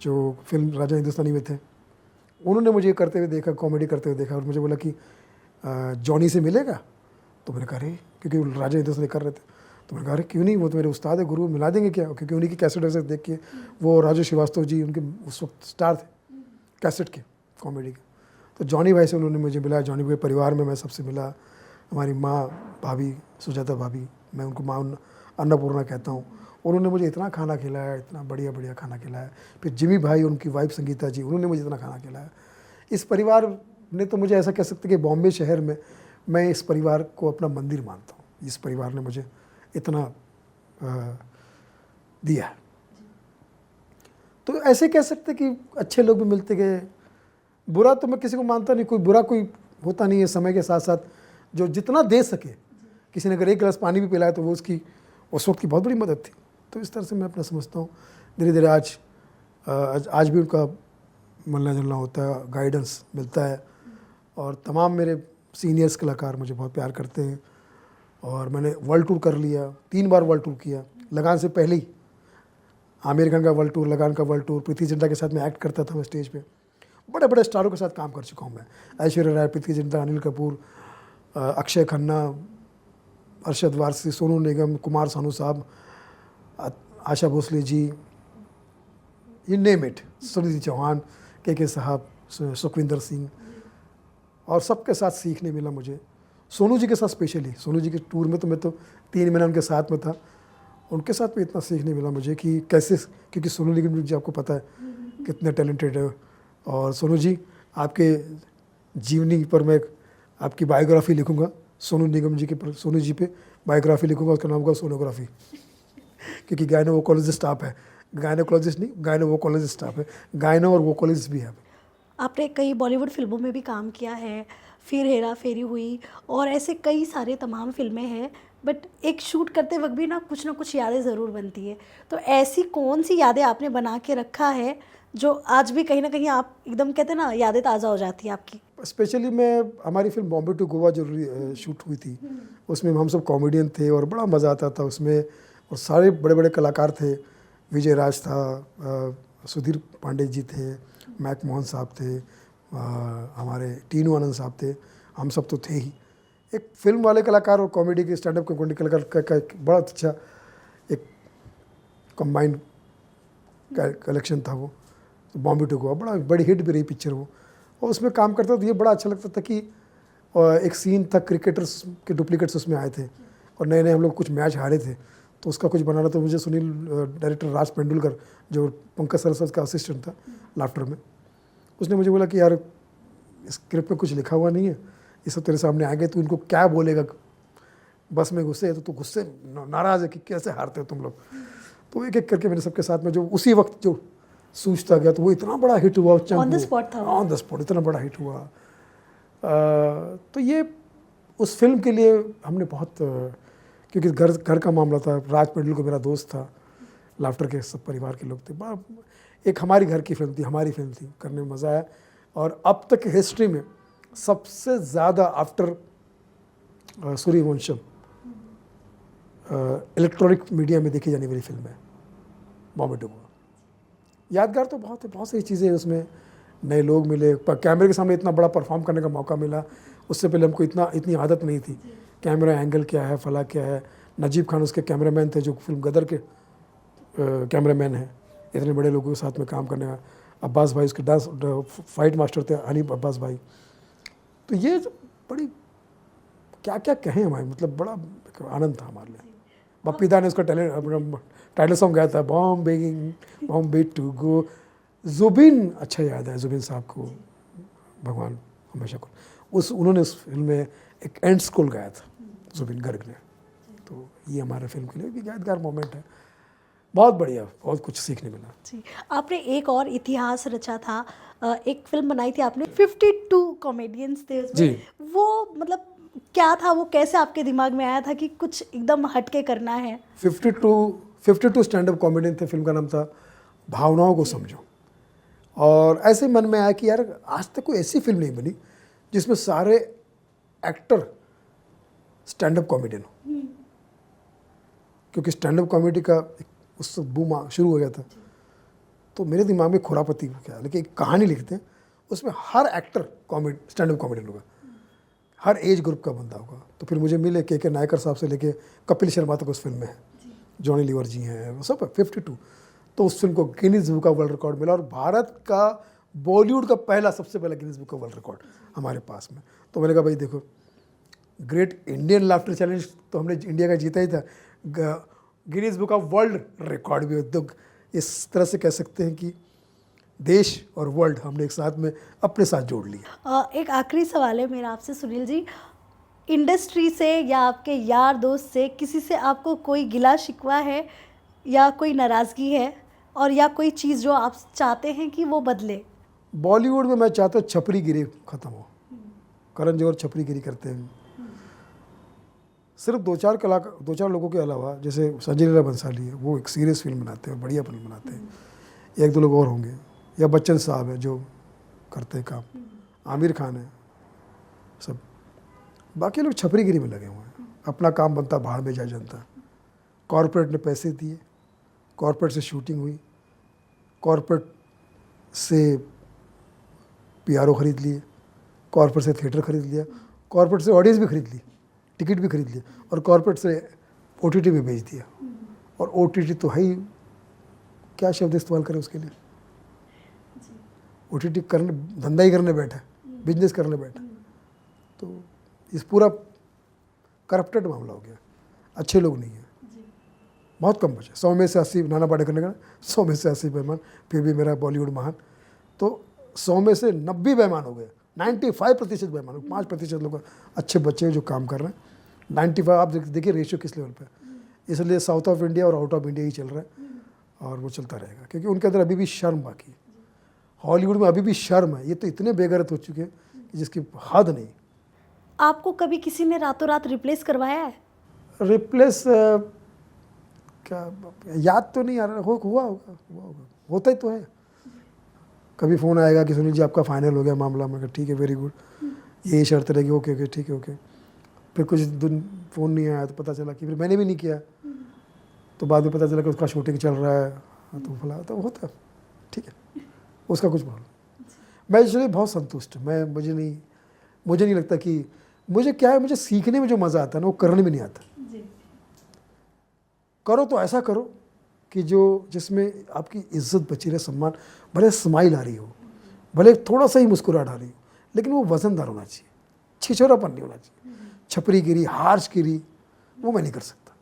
जो फिल्म राजा हिंदुस्तानी में थे, उन्होंने मुझे करते हुए देखा, कॉमेडी करते हुए देखा, और मुझे बोला कि जॉनी से मिलेगा। तो मैंने कहा अरे, क्योंकि राजा हिंदुस्तानी कर रहे थे, तो मैंने कहा अरे क्यों नहीं, वो तो मेरे उस्ताद है, गुरु, मिला देंगे क्या? क्योंकि उन्हीं की कैसेट वैसे देख के, वो राजू श्रीवास्तव जी उनके उस वक्त स्टार थे कैसेट के, कॉमेडी के। तो जॉनी भाई से उन्होंने मुझे मिला, जॉनी भाई परिवार में मैं सबसे मिला, हमारी माँ भाभी सुजाता भाभी, मैं उनको माँ अन्नपूर्णा कहता हूँ। उन्होंने मुझे इतना खाना खिलाया, इतना बढ़िया बढ़िया खाना खिलाया। फिर जिमी भाई, उनकी वाइफ संगीता जी, उन्होंने मुझे इतना खाना खिलाया। इस परिवार ने तो मुझे ऐसा कह सकते कि बॉम्बे शहर में मैं इस परिवार को अपना मंदिर मानता हूँ। इस परिवार ने मुझे इतना दिया। तो ऐसे कह सकते कि अच्छे लोग भी मिलते गए। बुरा तो मैं किसी को मानता नहीं, कोई बुरा कोई होता नहीं है। समय के साथ साथ जो जितना दे सके, किसी ने अगर एक गिलास पानी भी पिलाया तो वो उसकी उस वक्त की बहुत बड़ी मदद थी। तो इस तरह से मैं अपना समझता हूँ। धीरे धीरे आज भी उनका मिलना जुलना होता है, गाइडेंस मिलता है। और तमाम मेरे सीनियर्स कलाकार मुझे बहुत प्यार करते हैं। और मैंने वर्ल्ड टूर कर लिया, 3 बार वर्ल्ड टूर किया। लगान से पहले ही आमिर खान का वर्ल्ड टूर, लगान का वर्ल्ड टूर, प्रीति जिंटा के साथ मैं एक्ट करता था। मैं स्टेज पे बड़े बड़े स्टारों के साथ काम कर चुका हूँ मैं। ऐश्वर्या राय, प्रीति जिंटा, अनिल कपूर, अक्षय खन्ना, अरशद वारसी, सोनू निगम, कुमार सानू साहब, आशा भोसले जी, ये नेम इट, सुनिधि चौहान, के साहब, सुखविंदर सिंह, और सबके साथ सीखने मिला मुझे। सोनू जी के साथ स्पेशली, सोनू जी के टूर में तो मैं तो 3 महीना उनके साथ में था। उनके साथ भी इतना सीखने मिला मुझे कि कैसे, क्योंकि सोनू निगम जी आपको पता है कितने टैलेंटेड है। और सोनू जी, आपके जीवनी पर मैं आपकी बायोग्राफी लिखूंगा, सोनू निगम जी के, सोनू जी पे बायोग्राफी लिखूंगा, उसका नाम होगा सोनोग्राफी क्योंकि गायनो वोकोलॉजिस्ट आप है, गायनोकोलॉजिस्ट नहीं, गायनोवोकोलॉजिस्ट आप है, गायनो और वोकोलॉजिस्ट भी है। आपने कई बॉलीवुड फिल्मों में भी काम किया है, फिर हेरा फेरी हुई और ऐसे कई सारे तमाम फिल्में हैं, बट एक शूट करते वक्त भी ना कुछ यादें ज़रूर बनती है। तो ऐसी कौन सी यादें आपने बना के रखा है जो आज भी कहीं ना कहीं आप एकदम कहते हैं ना यादें ताज़ा हो जाती है आपकी? स्पेशली मैं हमारी फिल्म बॉम्बे टू गोवा जो शूट हुई थी, उसमें हम सब कॉमेडियन थे और बड़ा मज़ा आता था उसमें, और सारे बड़े बड़े कलाकार थे। विजय राज था, सुधीर पांडे जी थे, मैक मोहन साहब थे, हमारे टीनू आनंद साहब थे, हम सब तो थे ही। एक फिल्म वाले कलाकार और कॉमेडी के स्टैंड अप कॉमेडी कलाकार का बड़ा अच्छा एक कंबाइंड कलेक्शन था वो। तो बॉम्बे टू गोवा बड़ा बड़ी हिट भी रही पिक्चर वो, और उसमें काम करता था तो ये बड़ा अच्छा लगता था कि एक सीन था, क्रिकेटर्स के डुप्लीकेट्स उसमें आए थे और नए नए हम लोग कुछ मैच हारे थे, तो उसका कुछ बनाना। तो मुझे सुनील डायरेक्टर राज पेंडुलकर जो पंकज सरस्वत का असिस्टेंट था लाफ्टर में, उसने मुझे बोला कि यार स्क्रिप्ट में कुछ लिखा हुआ नहीं है, ये सब तेरे सामने आ गए, तो इनको क्या बोलेगा, बस में गुस्से है तो तू गुस्से नाराज़ है कि कैसे हारते हो तुम लोग। तो एक एक करके मैंने सबके साथ में जो उसी वक्त जो सूझता गया, तो वो इतना बड़ा हिट हुआ। ऑन द स्पॉट था, ऑन द स्पॉट इतना बड़ा हिट हुआ। तो ये उस फिल्म के लिए हमने बहुत क्योंकि घर का मामला था, राज पेंडुलकर मेरा दोस्त था, लाफ्टर के सब परिवार के लोग थे, बड़ा एक हमारी घर की फिल्म थी, हमारी फिल्म थी, करने में मज़ा आया। और अब तक की हिस्ट्री में सबसे ज़्यादा आफ्टर सूर्यवंशम इलेक्ट्रॉनिक मीडिया में देखी जाने वाली फिल्म है बॉम्बे टू गोवा। यादगार तो बहुत है, बहुत सारी चीज़ें उसमें, नए लोग मिले, कैमरे के सामने इतना बड़ा परफॉर्म करने का मौका मिला। उससे पहले हमको इतनी आदत नहीं थी, कैमरा एंगल क्या है, फला क्या है। नजीब खान उसके कैमरामैन थे जो फिल्म गदर के कैमरामैन हैं, इतने बड़े लोगों के साथ में काम करने का। अब्बास भाई उसके डांस फाइट मास्टर थे, हनीफ अब्बास भाई। तो ये बड़ी क्या क्या कहें हमारे, मतलब बड़ा आनंद था हमारे लिए। बप्पी दा ने उसका टाइटल सॉन्ग गाया था, बॉम्बे टू गो। जुबिन अच्छा याद है, जुबिन साहब को भगवान हमेशा को उन्होंने उस फिल्म में एक एंड स्कूल गाया था, जुबिन गर्ग ने। तो ये हमारे फिल्म के लिए भी यादगार मोमेंट है, बहुत बढ़िया, बहुत कुछ सीखने मिला। जी, आपने एक और इतिहास रचा था, एक फिल्म बनाई थी आपने, 52 कॉमेडियंस थे उसमें जी। वो मतलब क्या था, वो कैसे आपके दिमाग में आया था कि कुछ एकदम हटके करना है? 52 स्टैंड अप कॉमेडियन थे, फिल्म का नाम था भावनाओं को समझो। और ऐसे मन में आया कि यार आज तक कोई ऐसी फिल्म नहीं बनी जिसमें सारे एक्टर स्टैंड अप कॉमेडियन हो, क्योंकि स्टैंड अप कॉमेडी का उस बूम शुरू हो गया था। तो मेरे दिमाग में खुरापति क्या, लेकिन एक कहानी लिखते हैं उसमें हर एक्टर स्टैंड अप कॉमेडियन होगा, हर एज ग्रुप का बंदा होगा। तो फिर मुझे मिले के नायकर साहब से लेके कपिल शर्मा तक उस फिल्म में है, जॉनी लीवर जी हैं, वो सब 52। तो उस फिल्म को Guinness book of world record मिला, और भारत का बॉलीवुड का पहला सबसे पहला Guinness book of world record हमारे पास में। तो मैंने कहा भाई देखो, ग्रेट इंडियन लाफ्टर चैलेंज तो हमने इंडिया का जीता ही था, Guinness book of world record भी। तो इस तरह से कह सकते हैं कि देश और वर्ल्ड हमने एक साथ में अपने साथ जोड़ लिया। एक आखिरी सवाल है मेरा आपसे सुनील जी, इंडस्ट्री से या आपके यार दोस्त से किसी से आपको कोई गिला शिकवा है या कोई नाराज़गी है, और या कोई चीज़ जो आप चाहते हैं कि वो बदले? बॉलीवुड में मैं चाहता हूँ छपरीगिरी खत्म हो। करण जौहर छपरीगिरी करते हैं, सिर्फ 2-4 लोगों के अलावा, जैसे संजय लीला भंसाली है, वो एक सीरियस फिल्म बनाते हैं, बढ़िया फिल्म बनाते हैं। 1-2 लोग और होंगे, या बच्चन साहब है जो करते हैं काम, आमिर खान है, सब। बाकी लोग छपरीगिरी में लगे हुए हैं, अपना काम बनता बाहर में जाए जनता। कॉरपोरेट ने पैसे दिए, कॉरपोरेट से शूटिंग हुई, कॉरपोरेट से पीआरओ खरीद लिए, कॉरपोरेट से थिएटर खरीद लिया, कॉरपोरेट से ऑडियंस भी खरीद ली, टिकट भी खरीद लिया, और कॉरपोरेट से ओटीटी भी बेच दिया। और ओटीटी तो है ही, क्या शब्द इस्तेमाल करें उसके लिए, ओटीटी करने धंधा ही करने बैठा है, बिजनेस करने बैठा है। तो इस पूरा करप्टेड मामला हो गया, अच्छे लोग नहीं हैं, बहुत कम बचे। 100 में से 80, नाना पाटेकर ने कहा 100 में से 80 बेईमान, फिर भी मेरा बॉलीवुड महान। तो 100 में से 90 बेईमान हो गए, 95% बेईमान, 5% लोग अच्छे बच्चे जो काम कर रहे हैं। 95 आप देखिए रेशियो किस लेवल पे है। इसलिए साउथ ऑफ इंडिया और आउट ऑफ इंडिया ही चल रहा है। और वो चलता रहेगा, क्योंकि उनके अंदर अभी भी शर्म बाकी है। हॉलीवुड में अभी भी शर्म है, ये तो इतने बेगैरत हो चुके हैं कि जिसकी हद नहीं। आपको कभी किसी ने रातों रात रिप्लेस करवाया है? रिप्लेस क्या, याद तो नहीं आ रहा, हुआ होगा, होता ही तो है। कभी फ़ोन आएगा कि सुनील जी आपका फाइनल हो गया मामला, मैं ठीक है वेरी गुड, यही शर्त रहेगी, ओके ओके ठीक है ओके। फिर कुछ दिन फ़ोन नहीं आया तो पता चला कि फिर मैंने भी नहीं किया, तो बाद में पता चला कि उसका शूटिंग चल रहा है, तो फला, तो होता है, ठीक है, उसका कुछ प्रॉब्लम। मैं इसलिए बहुत संतुष्ट, मैं मुझे नहीं लगता कि मुझे क्या है, मुझे सीखने में जो मज़ा आता है ना वो करने में नहीं आता। करो तो ऐसा करो कि जिसमें आपकी इज्जत बची रहे, सम्मान, भले स्माइल आ रही हो, भले थोड़ा सा ही मुस्कुराहट आ रही हो, लेकिन वो वजनदार होना चाहिए, छिछोरापन नहीं होना चाहिए, छपरीगिरी, हार्शगिरी, वो मैं नहीं कर सकता।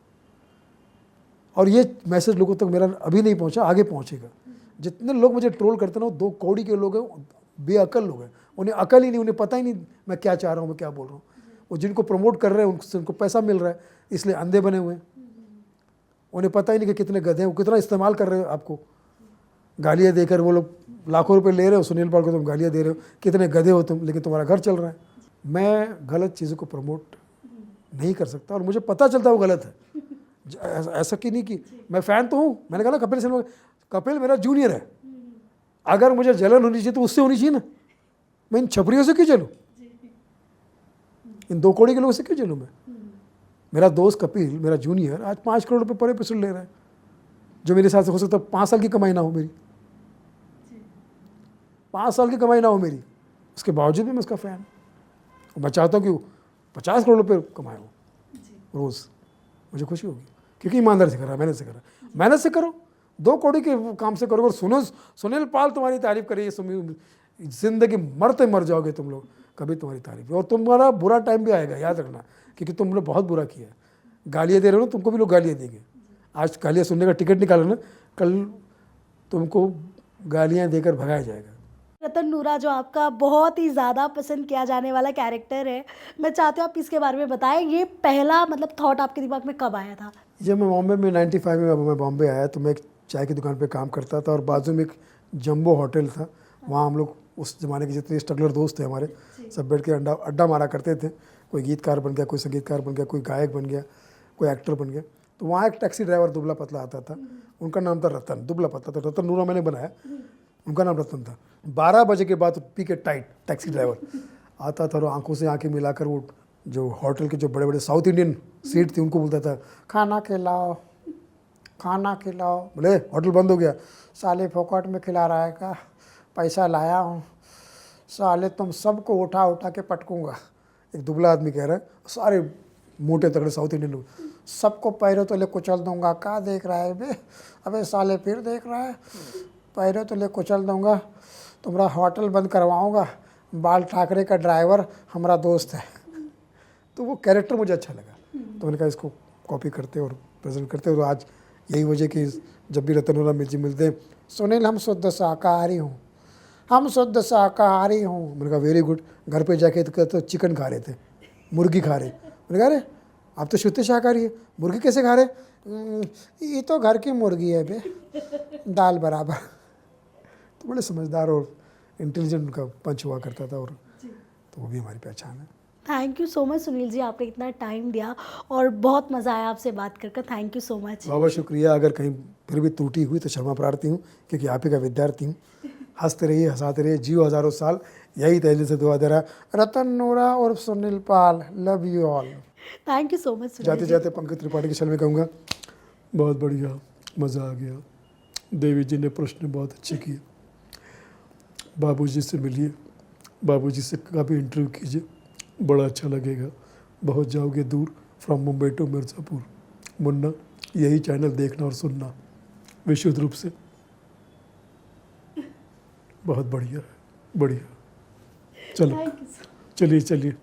और ये मैसेज लोगों तक मेरा अभी नहीं पहुंचा, आगे पहुंचेगा। जितने लोग मुझे ट्रोल करते ना, वो 2 कौड़ी के लोग हैं, बेअकल लोग हैं, उन्हें अकल ही नहीं, उन्हें पता ही नहीं मैं क्या चाह रहा हूँ, मैं क्या बोल रहा हूँ। वो जिनको प्रमोट कर रहे हैं उनको पैसा मिल रहा है, इसलिए अंधे बने हुए हैं। उन्हें पता ही नहीं कि कितने गधे हैं, वो कितना इस्तेमाल कर रहे हो आपको, गालियाँ देकर। वो लोग लाखों रुपए ले रहे हो, सुनील पाल को तुम गालियाँ दे रहे हो, कितने गधे हो तुम, लेकिन तुम्हारा घर चल रहा है। मैं गलत चीज़ों को प्रमोट नहीं कर सकता, और मुझे पता चलता है वो गलत है। ऐसा कि नहीं कि मैं फ़ैन तो हूँ, मैंने कहा ना कपिल शर्मा, कपिल मेरा जूनियर है, अगर मुझे जलन होनी चाहिए तो उससे होनी चाहिए ना, मैं इन छपरियों से क्यों चलूँ, इन 2 कौड़ी के लोगों से क्यों चलूँ मैं। मेरा दोस्त कपिल, मेरा जूनियर, आज 5 करोड़ रुपए पर एपिसोड ले रहा है, जो मेरे साथ से हो सकता है 5 साल की कमाई ना हो मेरी, 5 साल की कमाई ना हो मेरी, उसके बावजूद भी मैं उसका फ़ैन हूँ। मैं चाहता हूँ कि वो 50 करोड़ रुपये कमाए हो रोज़, मुझे खुशी होगी, क्योंकि ईमानदारी से कर रहा है, मेहनत से कर रहा है। मेहनत से करो, 2 कौड़ी के काम से करो। और सुनील पाल तुम्हारी तारीफ करिए, जिंदगी मरते मर जाओगे तुम लोग, कभी तुम्हारी तारीफ। और तुम्हारा बुरा टाइम भी आएगा, याद रखना, क्योंकि तुमने बहुत बुरा किया। गालियाँ दे रहे हो ना, तुमको भी लोग गालियाँ देंगे। आज गालियाँ सुनने का टिकट निकालो ना, कल तुमको गालियाँ देकर भगाया जाएगा। रतन नूरा जो आपका बहुत ही ज़्यादा पसंद किया जाने वाला कैरेक्टर है, मैं चाहती हूँ आप इसके बारे में बताएं। ये पहला मतलब थॉट आपके दिमाग में कब आया था? जब मैं बॉम्बे में 95 में, अब मैं बॉम्बे आया तो मैं एक चाय की दुकान पे काम करता था, और बाजू में एक जंबो होटल था। वहाँ हम लोग उस ज़माने के जितने स्ट्रगलर दोस्त थे हमारे, सब बैठ के अड्डा मारा करते थे। कोई गीतकार बन गया, कोई संगीतकार बन गया, कोई गायक बन गया, कोई एक्टर बन गया। तो वहाँ एक टैक्सी ड्राइवर दुबला पतला आता था, उनका नाम था रतन, दुबला पतला था, रतन नूरा मैंने बनाया, उनका नाम रतन था। 12 बजे के बाद पी के टाइट टैक्सी ड्राइवर आता था, और आंखों से आंखें मिलाकर वो जो होटल के जो बड़े बड़े साउथ इंडियन सीट थी उनको बोलता था, खाना खिलाओ, खाना खिलाओ। बोले होटल बंद हो गया, साले फोकट में खिला रहा है का, पैसा लाया हूँ, साले तुम सबको उठा उठा के पटकूँगा। एक दुबला आदमी कह रहा है, सारे मोटे तगड़े साउथ इंडियन लोग, सबको पैरों तो ले कुचल दूंगा। क्या देख रहा है बे, अबे साले फिर देख रहा है, पैरों तो ले कुचल दूंगा, तुम्हारा होटल बंद करवाऊंगा। बाल ठाकरे का ड्राइवर हमारा दोस्त है। तो वो कैरेक्टर मुझे अच्छा लगा, तो मैंने कहा इसको कॉपी करते और प्रेजेंट करते। और आज यही वजह कि जब भी रतन नूरा जी मिलते हैं, सुनील हम शुद्ध शाकाहारी हूँ, हम शुद्ध शाकाहारी हूँ। मैंने कहा वेरी गुड। घर पे जाके तो चिकन खा रहे थे, मुर्गी खा रहे। मैंने कहा अरे आप तो शुद्ध शाकाहारी है, मुर्गी कैसे खा रहे? ये तो घर की मुर्गी है बे, दाल बराबर। तो बड़े समझदार और इंटेलिजेंट उनका पंच हुआ करता था, और तो वो भी हमारी पहचान है। Thank you so much Sunil ji, आपने इतना टाइम दिया और बहुत मज़ा आया आपसे बात कर। Thank you so much. बहुत शुक्रिया। अगर कहीं फिर भी त्रुटि हुई तो क्षमा प्रार्थी हूँ, क्योंकि आप ही का विद्यार्थी हूँ। हंसते रहिए, हंसाते रहिए, जियो हज़ारों साल, यही तहलील से दुआ दे रहा रतन नूरा और Sunil Pal. Love you all. Thank you so much. जाते जाते पंकज त्रिपाठी के शल में कहूँगा, बहुत बढ़िया, मज़ा आ गया। देवी जी ने प्रश्न बहुत अच्छे किए। बाबूजी से मिलिए, बाबूजी से का भी इंटरव्यू कीजिए, बड़ा अच्छा लगेगा। बहुत जाओगे दूर, फ्रॉम मुंबई टू मिर्ज़ापुर। मुन्ना, यही चैनल देखना और सुनना विशुद्ध रूप से। बहुत बढ़िया है, बढ़िया। चलो चलिए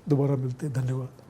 दोबारा मिलते हैं। धन्यवाद।